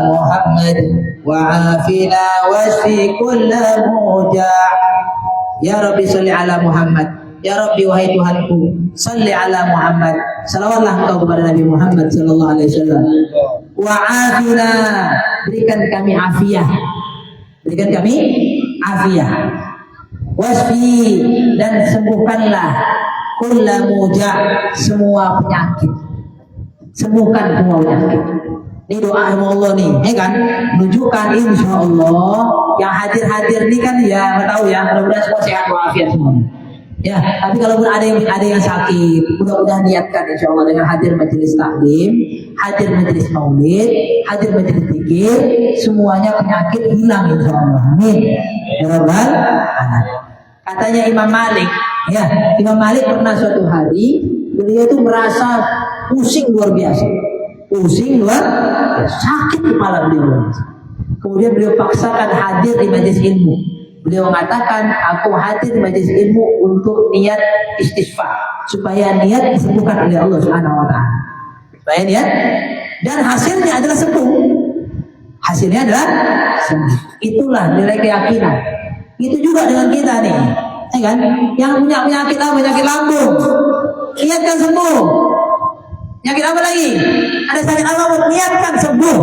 Muhammad wa afina wasfi kulla muja'. Ya Rabbi sholli ala Muhammad. Ya Rabbi, wahai Tuhanku, salli ala Muhammad, salawatlah engkau kepada Nabi Muhammad sallallahu alaihi wasallam. Wa afina, berikan kami afiah, berikan kami afiah. Wasfi, dan sembuhkanlah kulla muja, semua penyakit, sembuhkan semua penyakit. Ini doa Allah nih, ya kan? Menunjukkan insya Allah yang hadir-hadir ini kan ya nggak tahu ya, mudah-mudahan semua sehat walafiat semua. Ya, tapi kalau ada yang sakit, mudah-mudahan niatkan insya Allah dengan hadir majelis taklim, hadir majelis maulid, hadir majelis zikir, semuanya penyakit hilang insya Allah. Amin. Ya Rabbal alamin. Katanya Imam Malik, ya Imam Malik pernah suatu hari beliau itu merasa pusing luar biasa, sakit kepala beliau. Kemudian beliau paksakan hadir di majelis ilmu. Beliau mengatakan, aku hadir di majelis ilmu untuk niat istisqa, supaya niat disembuhkan oleh Allah Subhanahu wa taala. Supaya niat, dan hasilnya adalah sembuh. Hasilnya adalah sembuh. Itulah nilai keyakinan. Itu juga dengan kita nih, ya kan? Yang punya penyakit apa? Penyakit lambung, niatkan sembuh. Penyakit apa lagi? Ada sakit apa? Niatkan sembuh.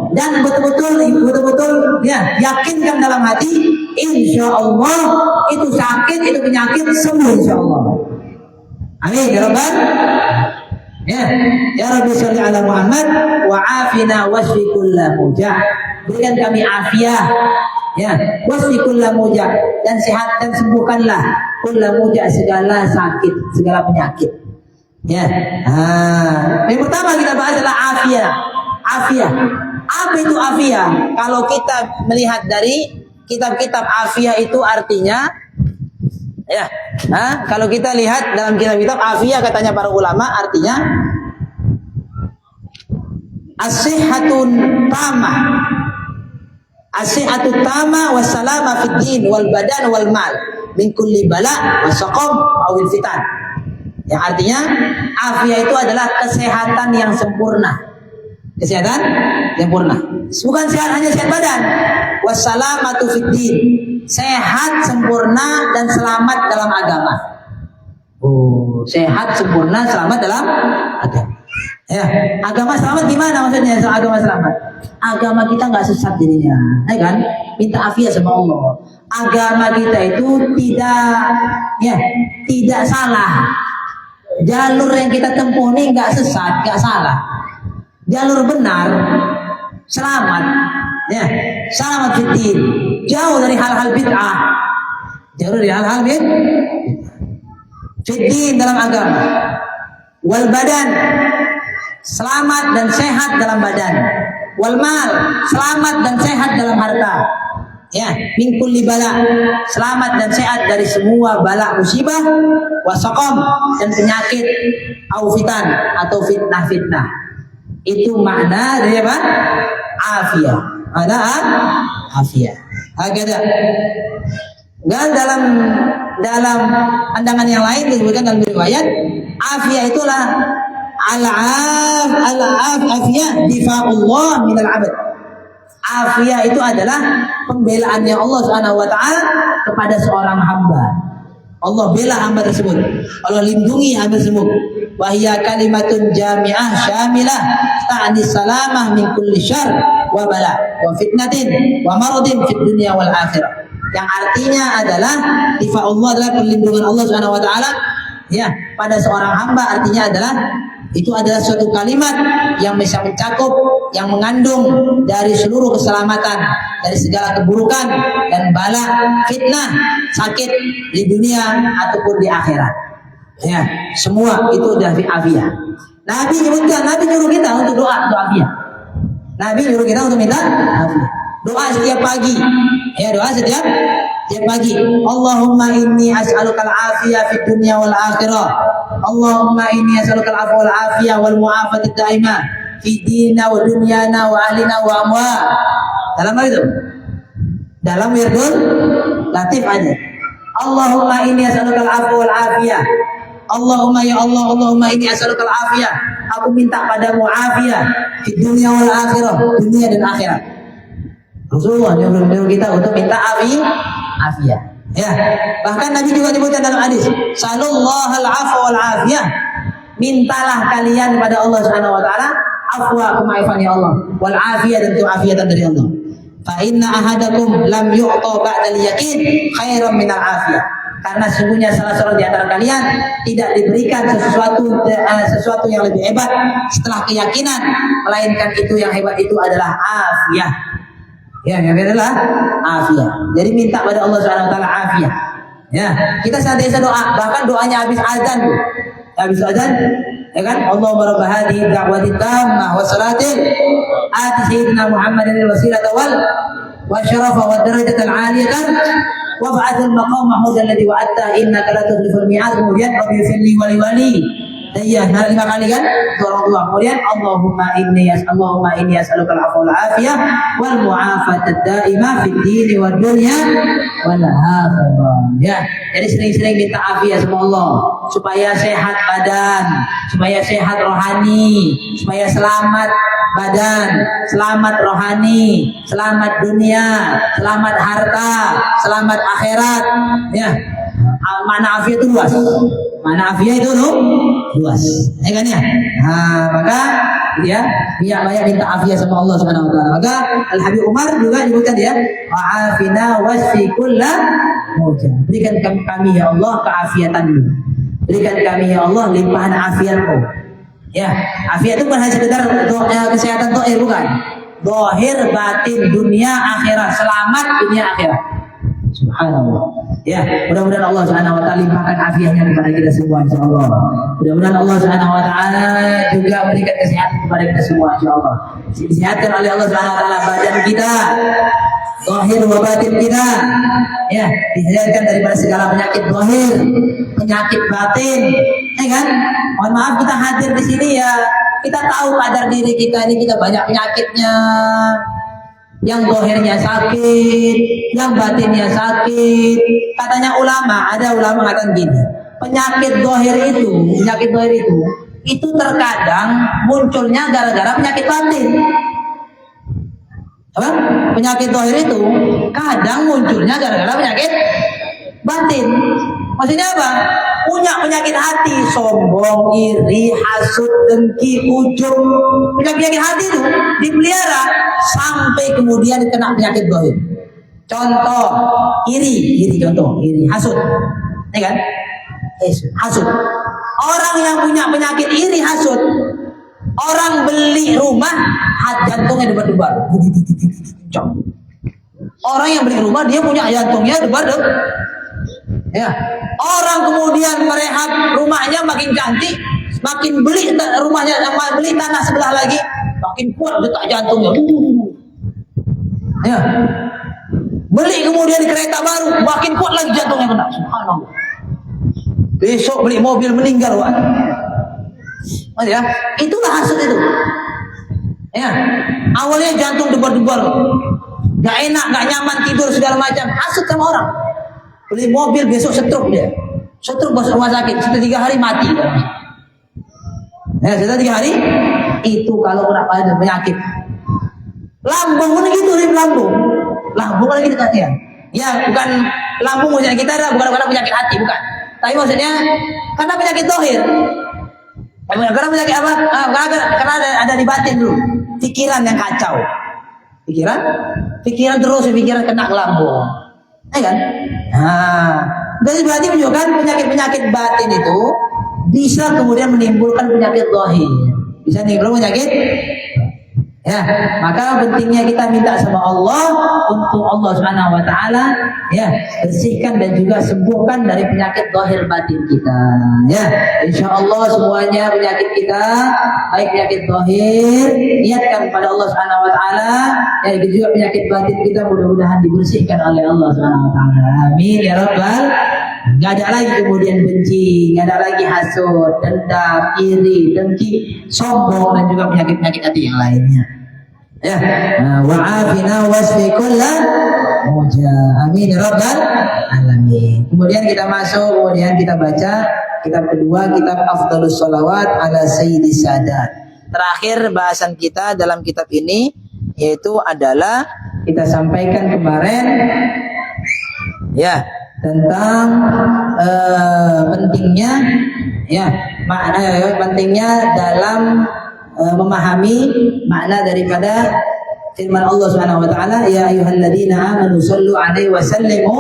Dan betul-betul ya, yakinkan dalam hati, insya Allah itu sakit, itu penyakit sembuh insya Allah. Amin ya Rabbal. Ya Rabbi sholli ala Muhammad wa afina wasfi kulla muja. Berikan kami afiah, ya, wasfi kulla muja, dan sehat dan sembuhkanlah kulla muja, segala sakit, segala penyakit. Ya. Yang pertama kita bahas adalah afiah. Afiah. Apa itu afiah? Kalau kita melihat dari kitab-kitab afiah itu artinya, ya, kalau kita lihat dalam kitab-kitab afiah katanya para ulama artinya as-sihhatun tamah, as-sihhatut tamah wassalama fid din wal badan wal mal min kulli bala wa saqam awil fitan. Yang artinya afiah itu adalah kesehatan yang sempurna. Kesehatan sempurna. Bukan sehat hanya sehat badan. Wassalamatu fid din. Sehat sempurna dan selamat dalam agama. Oh, sehat sempurna selamat dalam agama. Ya, agama selamat gimana maksudnya? Agama selamat. Agama kita nggak sesat jadinya, ya kan? Minta afiat sama Allah. Agama kita itu tidak salah. Jalur yang kita tempuh ini nggak sesat, nggak salah. Jalur benar, selamat, ya, selamat fitin, jauh dari hal-hal bid'ah, jauh dari hal-hal fitin dalam agama. Wal badan, selamat dan sehat dalam badan. Wal mal, selamat dan sehat dalam harta. Ya, min kulli bala, selamat dan sehat dari semua bala musibah, wasaqam, dan penyakit, au fitan, atau fitnah-fitnah. Itu makna dari apa? Afiah. Ada afiah. Agak. Dan dalam pandangan yang lain disebutkan dalam riwayat, afiah itulah al-afiyah difa'ullah minal 'abd. Afiah itu adalah pembelaannya Allah Subhanahu wa taala kepada seorang hamba. Allah bela hamba tersebut. Allah lindungi hamba tersebut. Wa hiya kalimatun jami'ah syamilah ta'ni salamah min kulli syarr wa bala wa fitnatin wa maradin fid dunya wal akhirah. Yang artinya adalah difa'ullah adalah perlindungan Allah Subhanahu wa taala ya pada seorang hamba, artinya adalah itu adalah suatu kalimat yang bisa mencakup, yang mengandung dari seluruh keselamatan dari segala keburukan dan bala, fitnah, sakit di dunia ataupun di akhirat. Ya, semua itu dari afiah. Nabi nyebutkan, Nabi nyuruh kita untuk doa untuk afiah. Nabi nyuruh kita untuk minta afiah. Doa setiap pagi. Ya, doa setiap pagi. Allahumma inni as'aluka al-afiyah fid dunya wal akhirah. Allahumma inni as'aluka al-afwa wal afiyah wal mu'afata daimah fi dinina wa dunyana wa ahlina wa amwat. Dalam apa itu? Dalam wirdul latif aja. Allahumma inni as'aluka al-afwa wal afiyah. Allahumma ya Allah, Allahumma inni as'aluka al-afiyah. Aku minta padamu afiyah di dunia wal akhirah, dunia dan akhirat. Rasulullah nyuruh kita untuk minta afiyah. Ya, bahkan Nabi juga menyebutkan dalam hadis, "Salullahal afwa wal afiyah." Mintalah kalian kepada Allah Subhanahu wa taala afwa, kemaafan ya Allah, wal afiyah, dan keafiatan dari Allah. Fa inna ahadakum lam yu'ta ba'dal yaqin khairan minal afiyah. Karena sungguhnya salah seorang di antara kalian tidak diberikan sesuatu yang lebih hebat setelah keyakinan, melainkan itu yang hebat itu adalah afiyah. Ya, yang adalah afiyah. Jadi minta pada Allah Subhanahu wa taala afiyah. Ya, kita senantiasa doa, bahkan doanya habis azan. Habis azan, ya kan? Allahumma rabb hadhihi da'wati tammah wa salatin ati sayyidina Muhammadin al-wasilata wa syarafa wa darajatal 'aliyatan wa ba'athal maqam mahmud alladhi wa'adta innaka la tukhliful mi'ad. Kemudian rabbi firli wali iya, 5 kali kan? Doa. Kemudian Allahumma inni as'aluka al-'afwa wal 'afiyah wal mu'afatad da'imah fid din wad dunya wal akhirah. Ya, jadi sering-sering minta afiat sama Allah supaya sehat badan, supaya sehat rohani, supaya selamat badan, selamat rohani, selamat dunia, selamat harta, selamat akhirat. Ya, mana afiat itu luas. Mana afiat itu luas. Ya kan ya? Nah, maka ya, banyak minta afiat sama Allah Subhanahu wa taala. Maka Al Habib Umar juga menyebutkan dia, "Wa'afina wasfi kulla mujah." Berikan kami ya Allah keafiatan-Mu. Berikan kami ya Allah limpahan afiat-Mu. Ya, afiat itu bukan hanya sekedar kesehatan zahir, bukan. Zahir, batin, dunia, akhirat, selamat dunia akhirat. Subhanallah. Ya, mudah-mudahan Allah Subhanahu wa taala limpahkan afiatnya kepada kita semua insyaallah. Mudah-mudahan Allah Subhanahu wa taala juga berikan kesehatan kepada kita semua insyaallah. Disehatkan oleh Allah Subhanahu wa taala badan kita, zahir wa batin kita. Ya, disehatkan daripada segala penyakit zahir, penyakit batin. Ya kan? Mohon maaf kita hadir di sini ya, kita tahu kadar diri kita ini, kita banyak penyakitnya. Yang zahirnya sakit, yang batinnya sakit. Katanya ulama, ada ulama mengatakan gini, penyakit zahir itu terkadang munculnya gara-gara penyakit batin. Apa? Penyakit zahir itu kadang munculnya gara-gara penyakit batin. Maksudnya apa? Punya penyakit hati, sombong, iri, hasud, dengki, ujub. Penyakit hati itu dipelihara sampai kemudian kena penyakit zahir. Contoh, iri, hasud. Ya kan? Hasud. Orang yang punya penyakit iri, hasud, orang beli rumah, jantungnya debar-debar. Orang yang beli rumah, dia punya jantungnya debar-debar. Ya, orang kemudian merehab rumahnya makin cantik, makin beli rumahnya, beli tanah sebelah lagi, makin kuat detak jantungnya. Ya, beli kemudian kereta baru, makin kuat lagi jantungnya kena. Subhanallah. Besok beli mobil meninggal, Wak. Ya, itulah hasud itu. Ya, awalnya jantung debar-debar, gak enak, gak nyaman tidur segala macam, hasud sama orang. Beli mobil besok stroke dia. Stroke masuk rumah sakit, setelah 3 hari mati. Ya, setelah 3 hari itu kalau kena penyakit. Lambung pun gitu, lambung kan gitu katanya. Ya, bukan lambung maksudnya kita ada bukan karena penyakit hati, bukan. Tapi maksudnya karena penyakit zahir. Karena penyakit apa? Karena ada di batin dulu. Pikiran yang kacau. Pikiran terus kena ke lambung. Ya kan? Nah, jadi berarti menunjukkan penyakit-penyakit batin itu bisa kemudian menimbulkan penyakit zahir. Bisa menimbulkan penyakit. Ya, maka pentingnya kita minta sama Allah untuk Allah Subhanahu wa taala ya, bersihkan dan juga sembuhkan dari penyakit zahir batin kita. Ya, insyaallah semuanya penyakit kita, baik penyakit zahir, niatkan pada Allah Subhanahu wa taala, dan juga penyakit batin kita mudah-mudahan dibersihkan oleh Allah Subhanahu wa taala. Amin ya rabbal. Gak ada lagi kemudian benci, gak ada lagi hasud, dendam, iri, dengki, sombong, dan juga penyakit-penyakit hati yang lainnya. Ya, wa'afina wasfi kulla mujah. Amin ya rabbal alamin. Kemudian kita baca kitab kedua, kitab Afdhalus Sholawat ala Sayyidis Sadat. Terakhir bahasan kita dalam kitab ini yaitu adalah kita sampaikan kemarin ya, tentang pentingnya pentingnya dalam memahami makna daripada firman Allah Subhanahu wa taala, ya ayyuhalladzina amanu shallu alaihi wa sallimu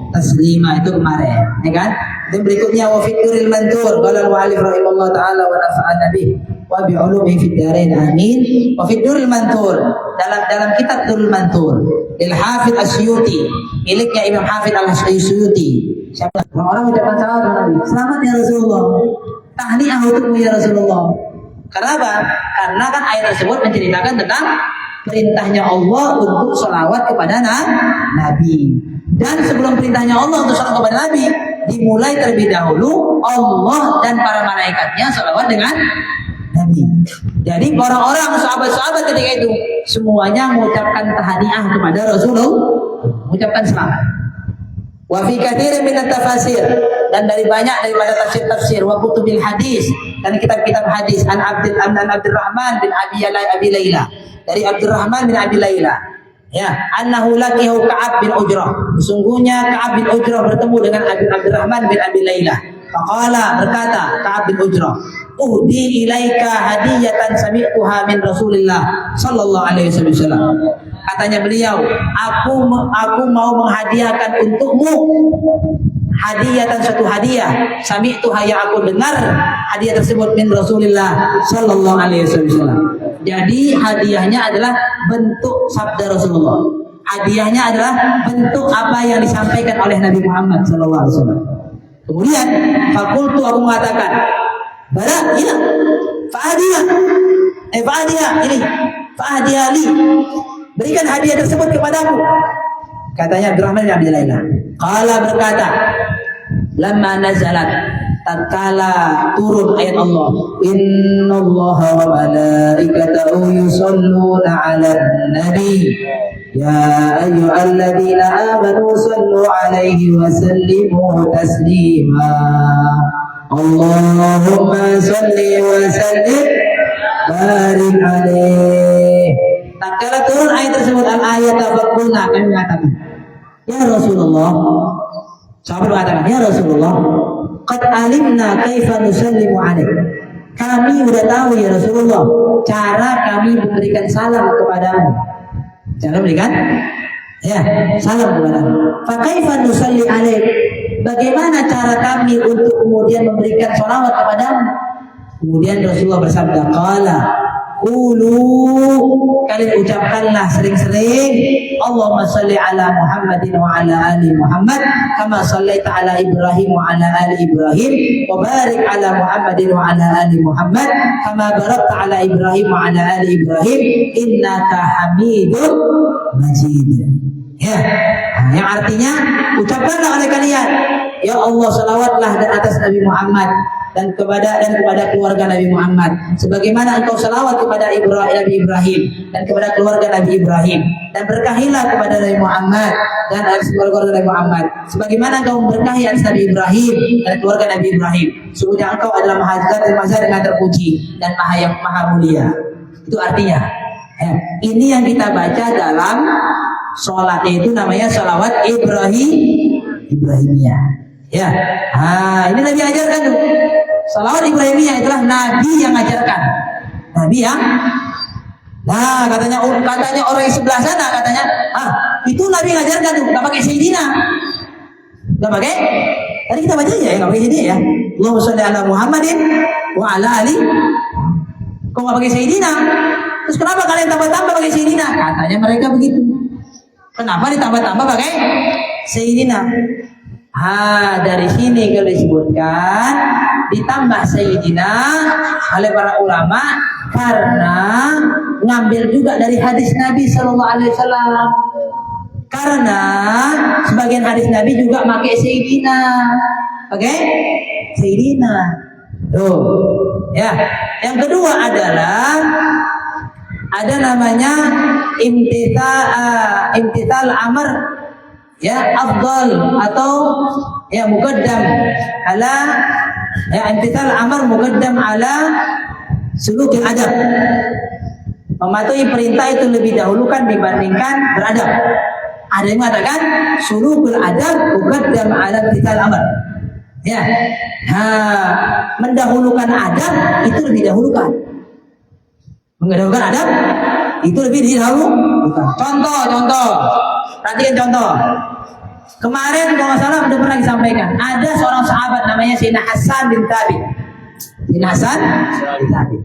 taslima, itu kemarin, ya kan? Dan berikutnya wa fituril mantur qala al-mu'allif rahimahullah taala wa nafa'ana bih wa bi ulumi fid dharain amin. Wa fituril mantur, dalam kitab Durrul Mantur lil Hafidz Asyuti, miliknya Imam Hafidz Al-Asyuti. Siapa orang ucapan salam Nabi, selamat ya Rasulullah, tahniah untukmu ya Rasulullah. Karena apa? Karena kan ayat tersebut menceritakan tentang perintahnya Allah untuk sholawat kepada Nabi. Dan sebelum perintahnya Allah untuk sholawat kepada Nabi, dimulai terlebih dahulu Allah dan para malaikatnya sholawat dengan Nabi. Jadi orang-orang sahabat-sahabat ketika itu semuanya mengucapkan tahniah kepada Rasulullah, mengucapkan selamat. Wa fi katsirin min at-tafasir, dan dari banyak daripada tafsir-tafsir, wa kutubil hadis, dan kitab-kitab hadis, an Abdurrahman bin Abi Laila, dari Abdurrahman bin Abi Laila, ya, annahu laqiyahu Ka'ab bin Ujrah, sesungguhnya Ka'ab bin Ujrah bertemu dengan Abdurrahman bin Abi Laila. Faqala, berkata Ka'ab bin Ujrah, uhdi ilaika hadiyatan sami'tuha min Rasulillah sallallahu alaihi wasallam. Katanya beliau, aku mau menghadiahkan untukmu hadiyatan, satu hadiah, sami'tuha, yang aku dengar hadiah tersebut min Rasulillah sallallahu alaihi wasallam. Jadi hadiahnya adalah bentuk sabda Rasulullah. Hadiahnya adalah bentuk apa yang disampaikan oleh Nabi Muhammad sallallahu alaihi wasallam. Kemudian fakultu, aku mengatakan, bala, iya, fahadiah li, berikan hadiah tersebut kepadaku. Katanya Abdurrahman bin Abi Laila. Qala, berkata, lamma nazalat, tatkala turun ayat Allah, innallaha wa malaikatahu yusholluna 'alan nabi ya ayyuhalladzina amanu shallu 'alaihi wa sallimu taslima. Allahumma shalli wa sallim barik alaihi. Tatkala turun ayat tersebut, al-ayat tafaqulna, kami mengatakan, ya Rasulullah, sahabat mengatakan, ya Rasulullah, qad alimna kaifa nusallimu alaik, kami sudah tahu ya Rasulullah cara kami memberikan salam kepadamu, cara memberikan salam kepadamu. Fa kaifa nusalli alaik, bagaimana cara kami untuk kemudian memberikan sholawat kepadamu? Kemudian Rasulullah bersabda, qala qulu, kalian ucapkanlah sering-sering, Allahumma shalli ala Muhammadin wa ala ali Muhammad kama shallaita ala Ibrahim wa ala ali Ibrahim wa barik ala Muhammadin wa ala ali Muhammad kama barakta ala Ibrahim wa ala ali Ibrahim innaka Hamidum Majid. Ya, yang artinya ucapkanlah oleh kalian, ya Allah, salawatlah dan atas Nabi Muhammad dan kepada keluarga Nabi Muhammad, sebagaimana engkau salawat kepada Nabi Ibrahim dan kepada keluarga Nabi Ibrahim, dan berkahilah kepada Nabi Muhammad dan atas keluarga Nabi Muhammad, sebagaimana engkau memberkahi atas Nabi Ibrahim dan keluarga Nabi Ibrahim. Sungguhnya engkau adalah maha zat yang terpuji dan maha mulia. Itu artinya. Ini yang kita baca dalam sholat, itu namanya sholawat Ibrahimiyah. Ya, ini Nabi ajarkan tuh. Salawat Ibrahimiyah itulah Nabi yang ajarkan. Nabi yang, katanya orang yang sebelah sana katanya, itu Nabi yang ajarkan tuh, nggak pakai Sayyidina, nggak pakai. Tadi kita baca aja ya, nggak pakai Sayyidina ya. Allahumma sholli ala Muhammadin wa ala ali. Kok nggak pakai Sayyidina? Terus kenapa kalian tambah-tambah pakai Sayyidina? Katanya mereka begitu. Kenapa ditambah-tambah pakai Sayyidina? Dari sini kalau disebutkan ditambah Sayyidina oleh para ulama karena ngambil juga dari hadis Nabi Sallallahu Alaihi Wasallam. Karena sebagian hadis Nabi juga pakai Sayyidina, Sayyidina. Tuh, ya. Yang kedua adalah ada namanya imtithal amr, ya, afdal atau ya muqaddam ala, ya, imtithal amr muqaddam ala sulukil adab. Mematuhi perintah itu lebih dahulukan dibandingkan beradab. Ada yang mengatakan sulukul adab muqaddam ala imtithal amr. Ya. Mendahulukan adab itu lebih dahulukan. Mendahulukan adab itu lebih didahulukan. Contoh. Perhatikan contoh. Kemarin kalau nggak salah udah pernah disampaikan. Ada seorang sahabat namanya Sayyidina Hasan bin Thabit.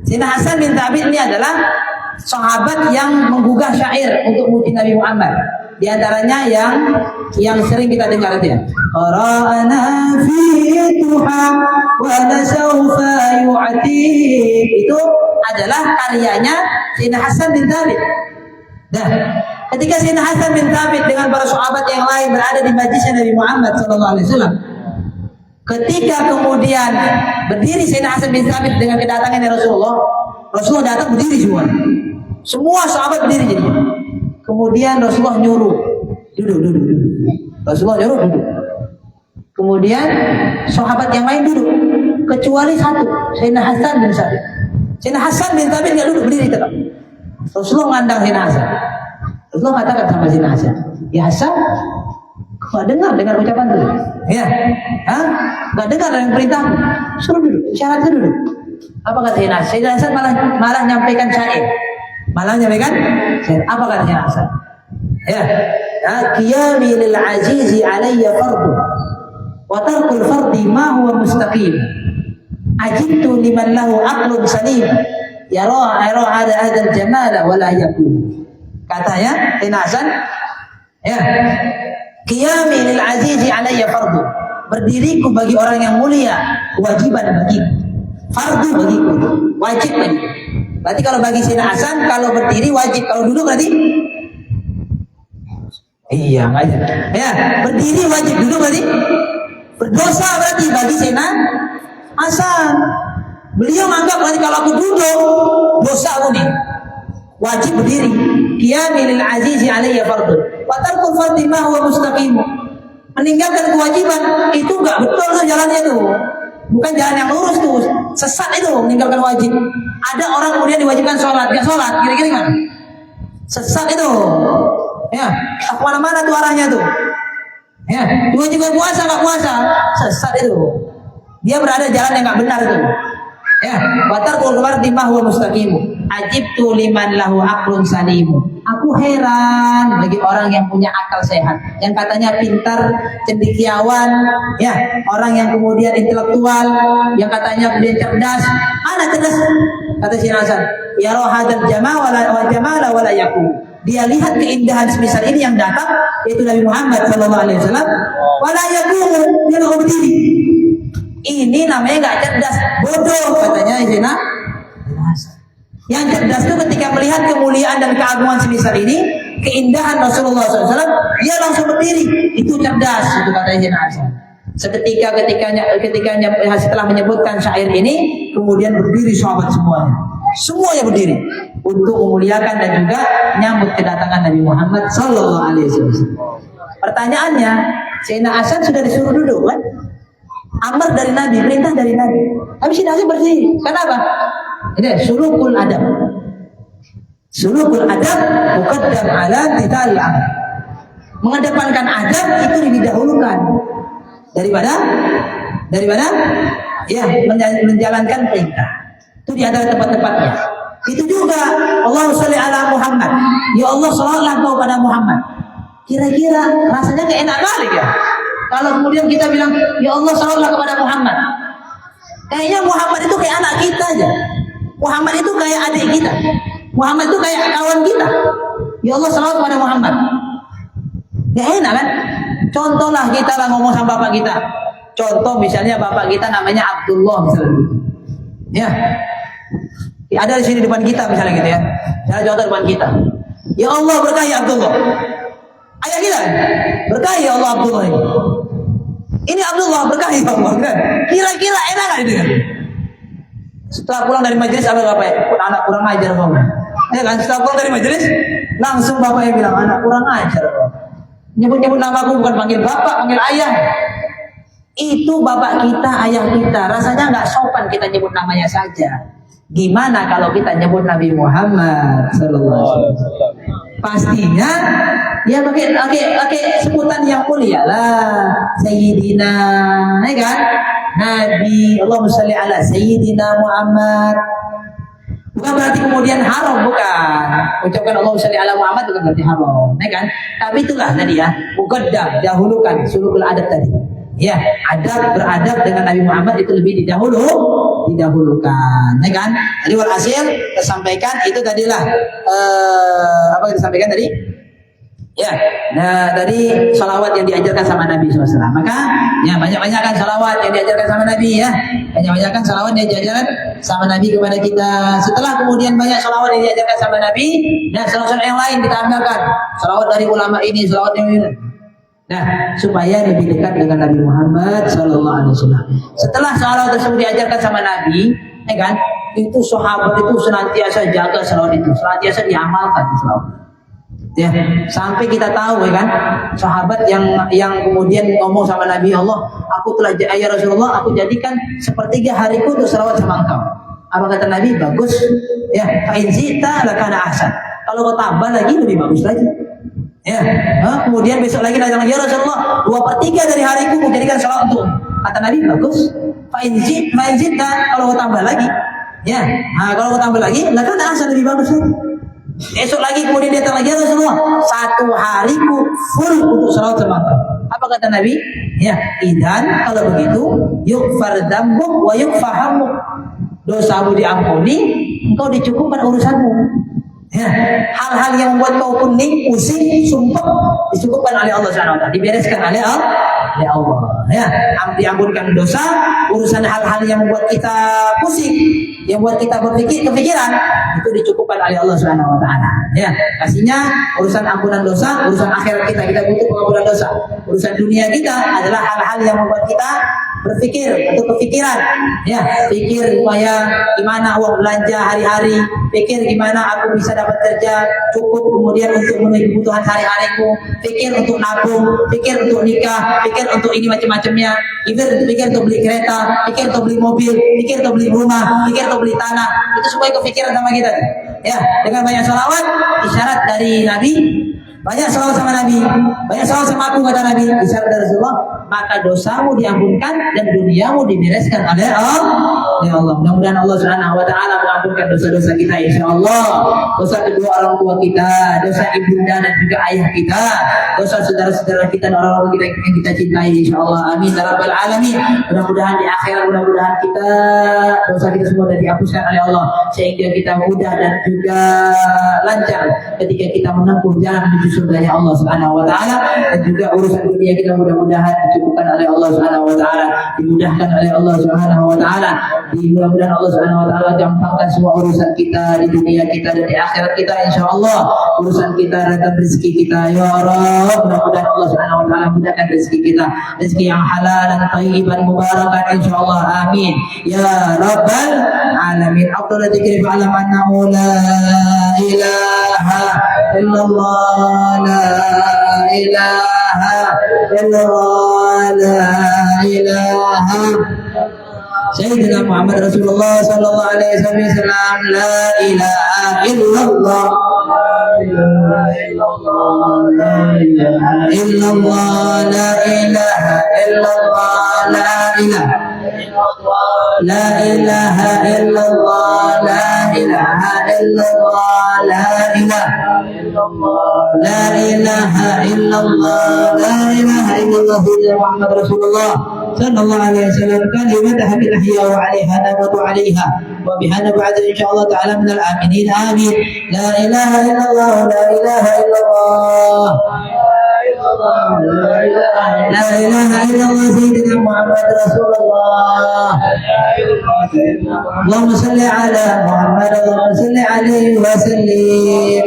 Sayyidina Hasan bin Thabit ini adalah sahabat yang menggugah syair untuk muji Nabi Muhammad. Di antaranya yang sering kita dengar itu ya. Qara'ana fi tuha wa nasawfa yu'atib. Itu adalah karyanya Sayyidina Hasan bin Thabit. Nah, ketika Sayyidina Hasan bin Thabit dengan para sahabat yang lain berada di majlisnya Nabi Muhammad SAW, ketika kemudian berdiri Sayyidina Hasan bin Thabit dengan kedatangan Rasulullah datang berdiri semua sahabat berdiri jadi. Kemudian Rasulullah nyuruh duduk. Rasulullah nyuruh duduk. Kemudian sahabat yang lain duduk, kecuali satu, Sayyidina Hasan bin Thabit. Sayyidina Hasan bin Thabit nggak duduk, berdiri tetap. Rasulullah mengandang Sayyidina Hasan. Rasulullah katakan sama Sayyidina Hasan, ya Hasan, kau dengar ucapan itu? Ya, nggak dengar dengan perintah? Suruh duduk, syaratnya duduk. Apa kata Sayyidina Hasan? Sayyidina Hasan malah nyampaikan syair. Apa kata Sayyidina Hasan? Ya, qiyami lil azizi alayya fardu wa tarkul fardi ma huwa mustaqim. Ajibtu liman lahu aqlun salim. Yara hadal jamala wa la yakun. Katanya Sayyidina Hasan, ya, qiyami lil azizi alayya fardu. Berdiriku bagi orang yang mulia kewajiban bagiku. Fardu bagiku, wajib bagiku. Berarti kalau bagi Sayyidina Hasan, kalau berdiri wajib, kalau duduk berarti iya nggak aja. Ya, berdiri wajib, duduk berarti berdosa berarti bagi Sayyidina Hasan. Beliau menganggap berarti kalau aku duduk dosa aku nih. Wajib berdiri. Qiyami lil azizi alayya fardhu. Wa tarku fardhi ma huwa mustaqim. Meninggalkan kewajiban itu enggak betul tuh jalannya tuh. Bukan jalan yang lurus tuh, sesat itu meninggalkan wajib. Ada orang kemudian diwajibkan sholat, nggak sholat, kira-kira gimana? Sesat itu, ya. Kemana-mana tuh arahnya tuh, ya. Diwajibkan puasa nggak puasa, sesat itu. Dia berada jalan yang nggak benar itu, ya. Batar keluar timah huwa mustaqimu. Ajibtu liman lahu aqlun salimu. Aku heran bagi orang yang punya akal sehat, yang katanya pintar, cendekiawan, ya, orang yang kemudian intelektual, yang katanya kemudian cerdas. Mana cerdas? Kata Sayyidina Hasan, ya rohadal jamala wala yakum. Dia lihat keindahan semisal ini yang datang, yaitu Nabi Muhammad SAW. Wala yakum, dia nggak berdiri. Ini namanya nggak cerdas, bodoh, katanya Sayyidina Hasan. Yang cerdas itu ketika melihat kemuliaan dan keagungan semisal ini, keindahan Rasulullah SAW, dia langsung berdiri. Itu cerdas, itu kata Sayyidina Hasan. Seketika setelah menyebutkan syair ini, kemudian berdiri sahabat semuanya berdiri untuk memuliakan dan juga menyambut kedatangan Nabi Muhammad SAW. Pertanyaannya, Sayyidina Hasan sudah disuruh duduk kan? Amar dari Nabi, perintah dari Nabi. Tapi Sayyidina Hasan berdiri. Kenapa? Ini sulukul adab. Sulukul adab muqaddam ala imtithal amr. Mengedepankan adab itu lebih didahulukan daripada ya menjalankan perintah. Itu di antara tempat-tempatnya. Itu juga Allahumma sholli ala Muhammad. Ya Allah, sholawatlah Engkau pada Muhammad. Kira-kira rasanya kayak enak kali ya. Kalau kemudian kita bilang ya Allah, sholawatlah kepada Muhammad. Kayaknya Muhammad itu kayak anak kita aja. Muhammad itu kayak adik kita. Muhammad itu kayak kawan kita. Ya Allah, sholawat kepada Muhammad. Gak enak kan? Contohlah kita lah ngomong sama bapak kita. Contoh misalnya bapak kita namanya Abdullah misalnya. Ya. Ada di sini depan kita misalnya gitu ya. Saya contoh depan kita. Ya Allah, berkahi Abdullah. Ayah kita. Berkahi ya Allah Abdullah ini. Ini Abdullah, berkahi ya Allah. Kira-kira enak gak itu kan? Setelah pulang dari majelis apa bapak ya? Anak kurang ajar bapak. Ya kan, setelah pulang dari majelis langsung bapaknya bilang anak kurang ajar. Nyebut-nyebut nama aku bukan panggil bapak, panggil ayah. Itu bapak kita, ayah kita. Rasanya nggak sopan kita nyebut namanya saja. Gimana kalau kita nyebut Nabi Muhammad sallallahu alaihi wasallam? pastinya dia pakai sebutan yang mulia lah, Sayyidina, ya kan? Nabi, Allahumma sholli ala Sayyidina Muhammad. Bukan berarti kemudian haram, bukan. Ucapkan Allahumma sholli ala Muhammad bukan berarti haram, ya kan? Tapi itulah tadi ya, muqaddam, dahulukan sulukul adab tadi. Ya, adab beradab dengan Nabi Muhammad itu lebih didahulukan, ya kan? Jadi walhasil tersampaikan itu tadilah apa yang disampaikan tadi? Ya, nah dari salawat yang diajarkan sama Nabi SAW. Maka ya banyak-banyakkan salawat yang diajarkan sama Nabi ya. Banyak-banyakkan salawat yang diajarkan sama Nabi kepada kita. Setelah kemudian banyak salawat yang diajarkan sama Nabi, nah salawat yang lain kita amalkan. Salawat dari ulama ini, salawat yang ini. Nah, supaya lebih dekat dengan Nabi Muhammad SAW. Setelah salawat tersebut diajarkan sama Nabi, ya kan? Itu sahabat itu senantiasa jaga salawat itu, senantiasa diamalkan salawat. Ya, sampai kita tahu ya kan, sahabat yang kemudian ngomong sama Nabi, Allah, aku telah ya Rasulullah, aku jadikan sepertiga hariku untuk salawat sama engkau. Apa kata Nabi? Bagus. Ya, fa in zita lakana ahsan. Kalau kau tambah lagi lebih bagus lagi. Ya, kemudian besok lagi datang lagi, ya Rasulullah, 2/3 dari hariku aku jadikan salawat untuk. Kata Nabi, bagus. Fa in zita, kalau kau tambah lagi. Ya, kalau kau tambah lagi, lakana ahsan, lebih bagus lagi. Esok lagi kemudian datang lagi, ya Rasulullah, 1 hariku full untuk salawat sama engkau. Apa kata Nabi? Ya, idan kalau begitu yukfar dzambuk wa yukfahamu. Dosamu diampuni, engkau dicukupkan urusanmu. Ya, hal-hal yang membuat kau kuning, pusing, sumpah dicukupkan oleh Allah Subhanahu wa taala, dibereskan oleh Allah. Ya, diampunkan dosa, urusan hal-hal yang membuat kita pusing, yang buat kita kepikiran, itu dicukupkan oleh Allah Subhanahu wa taala. Ya, pastinya urusan ampunan dosa, urusan akhirat kita butuh pengampunan dosa. Urusan dunia kita adalah hal-hal yang membuat kita berpikir atau kepikiran. Ya, pikir supaya gimana uang belanja hari-hari, pikir gimana aku bisa dapat kerja cukup kemudian untuk memenuhi kebutuhan sehari-hariku, pikir untuk nabung, pikir untuk nikah, pikir untuk ini macam-macamnya, pikir untuk beli kereta, pikir untuk beli mobil, pikir untuk beli rumah, pikir untuk beli tanah. Itu semua kepikiran sama kita. Ya, dengan banyak salawat, isyarat dari Nabi, banyak salawat sama Nabi, banyak salawat sama aku kata Nabi, isyarat dari Rasulullah, maka dosamu diampunkan dan duniamu dibereskan oleh Allah. Ya Allah, mudah-mudahan Allah Subhanahu wa taala mengampunkan dosa-dosa kita insyaallah. Dosa kedua orang tua kita, dosa ibunda dan juga ayah kita, dosa saudara-saudara kita dan orang-orang kita yang kita cintai insyaallah. Amin ya rabbal alamin. Mudah-mudahan di akhirat mudah-mudahan kita dosa kita semua sudah dihapuskan oleh Allah sehingga kita mudah dan juga lancar ketika kita menempuh jalan menuju surganya Allah Subhanahu wa taala, dan juga urusan dunia kita mudah-mudahan dicukupkan oleh Allah Subhanahu wa taala, dimudahkan oleh Allah Subhanahu wa taala. Mudah-mudahan Allah Subhanahu wa taala gampangkan semua urusan kita di dunia kita dan di akhirat kita insyaallah. Urusan kita dan rezeki kita ya Rabb, mudah-mudahan Allah Subhanahu wa taala mudahkan rezeki kita, rezeki yang halal dan thayyiban mubarakan insyaallah. Amin ya rabbal alamin. Afdal dzikri fa'lam annahu la ilaha illallah, la ilaha illallah, la ilaha Sayyidina Muhammad Rasulullah sallallahu alaihi wasallam, la ilaha illallah, la ilaha illallah, la ilaha illallah, la ilaha la ilaha illallah, la ilaha illallah, la ilaha la ilaha illallah, la ilaha illallah Muhammad Rasulullah sallallahu alaihi wasallam. Kalimataha bil ahya wa 'alaiha nabatu 'alaiha wa biha nab'adu insyaallah ta'ala min al-aminin. Amin. La ilaha illallah, la ilaha illallah, la ilaha illallah sayyidina Muhammad Rasulullah. Allahumma salli ala Muhammad, Allahumma salli alaihi wa sallim.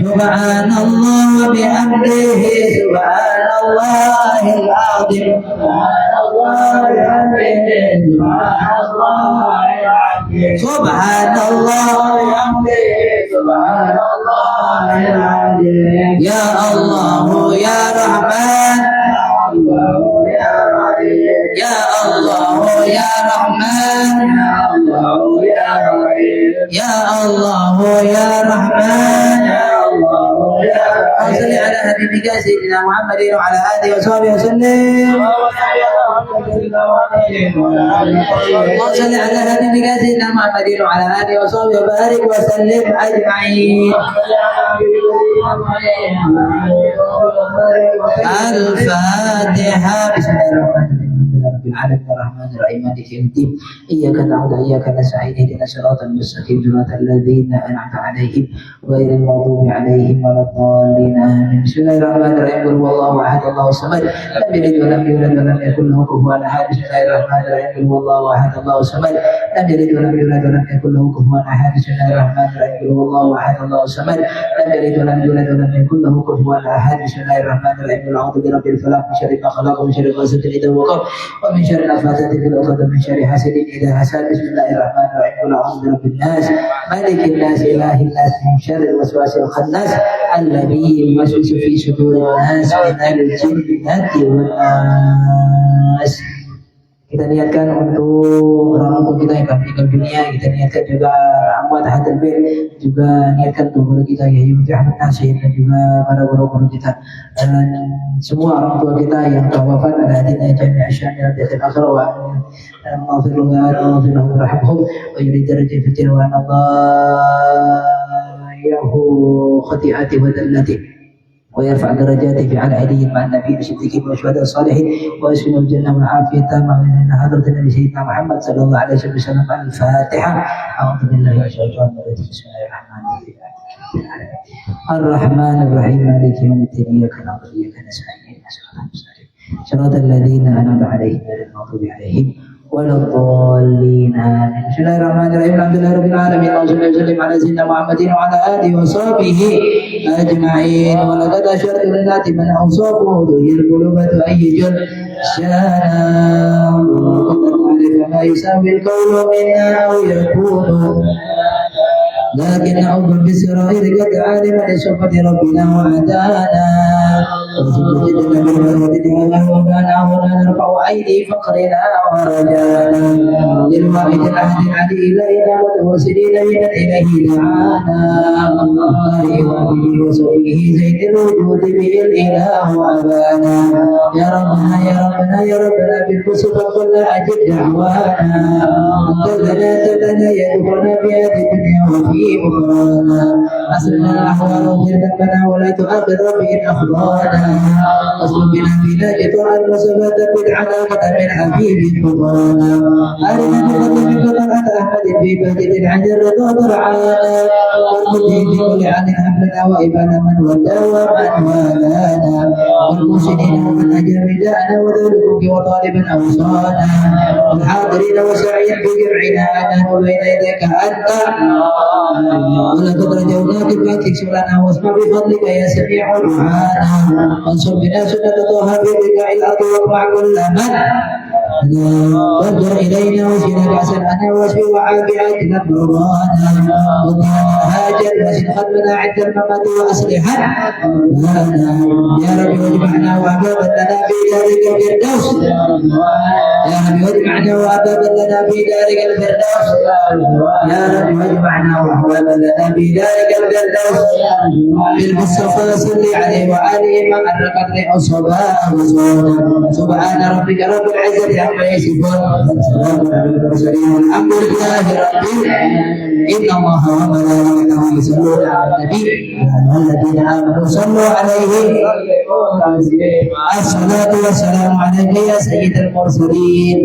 Subhanallah wa bihamdihi, subhanallahil azim, subhanallah wa bihamdihi, subhanallah wa bihamdihi, subhanallahil azim. Ya Allah ya Rahman, ya Allah ya Rahman, ya Allah ya Rahim. Ya Allah ya Rahman ya Allah ya Rahman salli ala habibika sayyidina Muhammadin wa ala alihi wa sahbihi wa sallim. اللهم صل على حبيبك سيدنا محمد وعلى اله وصحبه وبارك وسلم اجمعين. الفاتحه. بسم الله الرحمن الرحيم. رب العالمين الرحمن الرحيم مالك يوم الدين اياك نعبد واياك نستعين اهدنا الصراط المستقيم صراط الذين انعمت عليهم غير المغضوب عليهم ولا الضالين امين. بسم الله الرحمن الرحيم. قل هو الله احد الله الصمد لم يلد ولم يولد ولم يكن له كفوا احد. بسم الله الرحمن الرحيم. قل هو الله احد الله الصمد لم يلد ولم يولد ولم يكن له كفوا احد. بسم الله الرحمن الرحيم. قل هو الله احد الله الصمد لم يلد ولم يولد ولم يكن له كفوا احد. بسم الله الرحمن الرحيم. قل اعوذ برب الفلق من شر ما خلق ومن شر غاسق اذا وقب ومن شر النفاثات في العقد ومن شر حاسد اذا حسد. بسم الله الرحمن الرحيم. قل اعوذ برب الناس ملك الناس اله الناس من شر الوسواس الخناس الذي يوسوس في صدور الناس من الجنة والناس. Kita niatkan untuk orang tua kita yang akan meninggal dunia, kita niatkan juga amwat hadal bait, juga niatkan untuk guru kita Yai Mufti Ahmad Nasir dan juga para guru-guru kita dan semua orang tua kita yang telah wafat ala hadina jami'a syamil dakhil akhir wa maghfirullah wa maghfirullah warhamhum wa yurid darajat fitin wa Allah yahu khati'ati wa dallati ويرفع درجاته في على عليين مع النبيين والصديقين والشهداء الصالحين ويسكن الجنه والعافيه تامه من حضره النبي سيدنا محمد صلى الله عليه وسلم. الفاتحه. اعوذ بالله من الشيطان الرجيم. بسم الله الرحمن الرحيم. الرحمن الرحيم مالك يوم الدين اياك نعبد واياك نستعين صراط الذين انعمت عليهم غير المغضوب عليهم ولا الضالين آمين. بسم الله الرحمن الرحيم. الحمد لله رب العالمين وصلى وسلم على سيدنا محمد وعلى اله وصحبه اجمعين. ولقد اشرت للناس من اوصافه ذي القلوب تؤيد الشان وقد ما يساوي القول منا او يكون لكن أعوذ بالسرائر قد علم لصفة ربنا وعدانا وسجدنا بالوردنا وكان هنا نرفع أيدي فقرنا ورجانا للواحد العهد العلي إلينا متوسلين من إليه دعانا الله وعبده وسوئه زيد الوجود به الإله أبانا يا ربنا يا ربنا يا ربنا بالكسف قل أجب دعوانا قلنا تلنا يدخلنا في هذه الدنيا وفي أخرانا أسرنا الأحوال واغفر ذنبنا ولا تؤخر به أخطانا أصل بنا في نجد عن وثبت بالعلاقة من حبيب فضانا أرنا بفضل فضلة أحمد في بهجة عن الرضا ترعانا والمدين بكل عن أهلنا وإبانا من ودى ومن والانا والمسلمين ومن أجر رداءنا وذلك وطالبا أوصانا والحاضرين وسعيا بجمعنا أنا وبين يديك أنت ولقد رجوناك بأكلك سؤالنا واسمع بفضلك يا سميع دعانا وانصر بنا سنة طه بك إلى أطوق مع كل من وارجع إلينا وسنا بأسا أنا واسبي وعافياتنا برضانا وضعنا هاجر واسن خدمنا عند الممات وأصلحا يا رب واجمعنا وأبابا لنا في دارك الفردوس يا رب واجمعنا وأبابا لنا في دارك الفردوس يا رب واجمعنا وأبابا لنا في دارك الفردوس بالمصطفى صل عليه وآله ما أدركت لأصحابه سبحان ربك رب العزة عما يصفون وسلام على المرسلين والحمد لله رب العالمين. إن الله وملائكته يصلون على النبي يا أيها الذين آمنوا صلوا عليه الصلاة والسلام عليك يا سيد المرسلين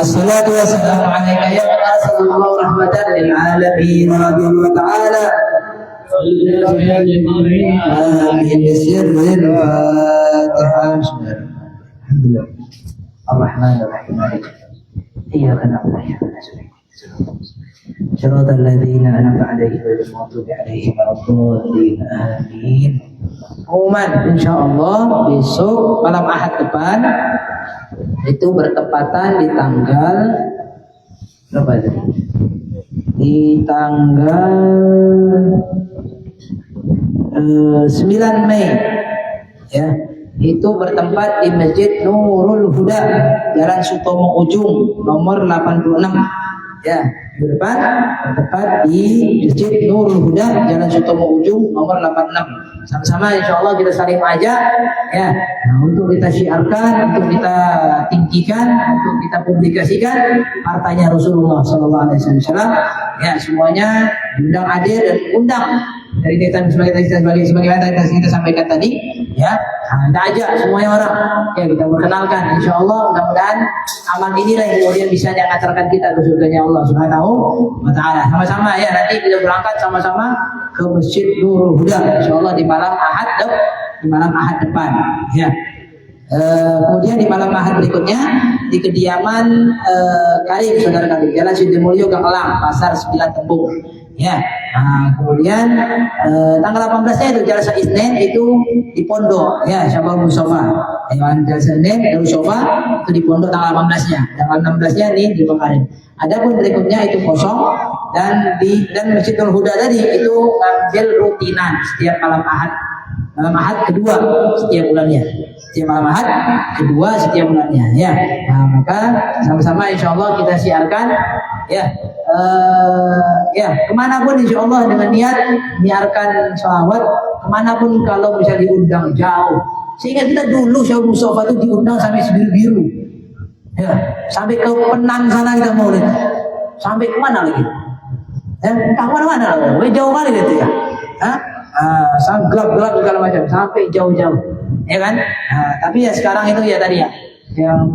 الصلاة والسلام عليك يا من أرسل الله رحمة للعالمين رضي الله تعالى آمين بسر الفاتحة. الحمد لله الرحمن الرحيم مالك إياك نعبد وإياك نستعين صراط الذين أنعمت عليهم غير المغضوب عليهم ولا الضالين آمين. Pengumuman insyaallah besok malam Ahad depan itu bertepatan di tanggal berapa itu? Di tanggal 9 Mei ya, itu bertempat di Masjid Nurul Huda Jalan Sutomo Ujung nomor 86 Ya, di depan tepat di Masjid Nurul Huda, Jalan Sutomo Ujung, nomor 86. Sama-sama insya Allah kita saling ajak ya, untuk kita syiarkan, untuk kita tinggikan, untuk kita publikasikan hartanya Rasulullah Sallallahu Alaihi Wasallam. Ya, semuanya undang hadir dan undang dari kita sebagaimana kita sampaikan tadi ya. Kita ajak semuanya orang ya, kita perkenalkan insya Allah. Mudah-mudahan amal inilah yang kemudian bisa mengantarkan kita ke surganya Allah Subhanahu wa Ta'ala. Sama-sama ya, nanti kita berangkat sama-sama ke Masjid Nurul Huda insya Allah di malam Ahad depan ya. Kemudian di malam Ahad berikutnya di kediaman Karim, saudara Karim, Jalan Sidomulyo Gang Elang, Pasar 9 Tembung ya. Kemudian tanggal 18-nya itu Jalsa Isnin itu di Pondok ya, Syabal Musofa. Jalsa Isnin Musofa itu di Pondok tanggal 18-nya. Tanggal 16-nya nih di Bakarin. Adapun berikutnya itu kosong dan Masjidul Huda tadi itu ngambil rutinan setiap malam Ahad kedua setiap bulannya. Setiap malam Ahad kedua setiap bulannya ya. Maka sama-sama insya Allah kita siarkan ya. Ya, kemanapun insya Allah dengan niat menyiarkan sholawat kemanapun, kalau bisa diundang jauh. Sehingga kita dulu Syabal Musofa itu diundang sampai Biru-Biru ya, sampai ke Penang sana kita mau lihat. Sampai kemana lagi? Entah mana-mana lah, jauh kali gitu ya. Sampai gelap-gelap segala macam, sampai jauh-jauh, ya kan? Tapi ya sekarang itu ya tadi ya, yang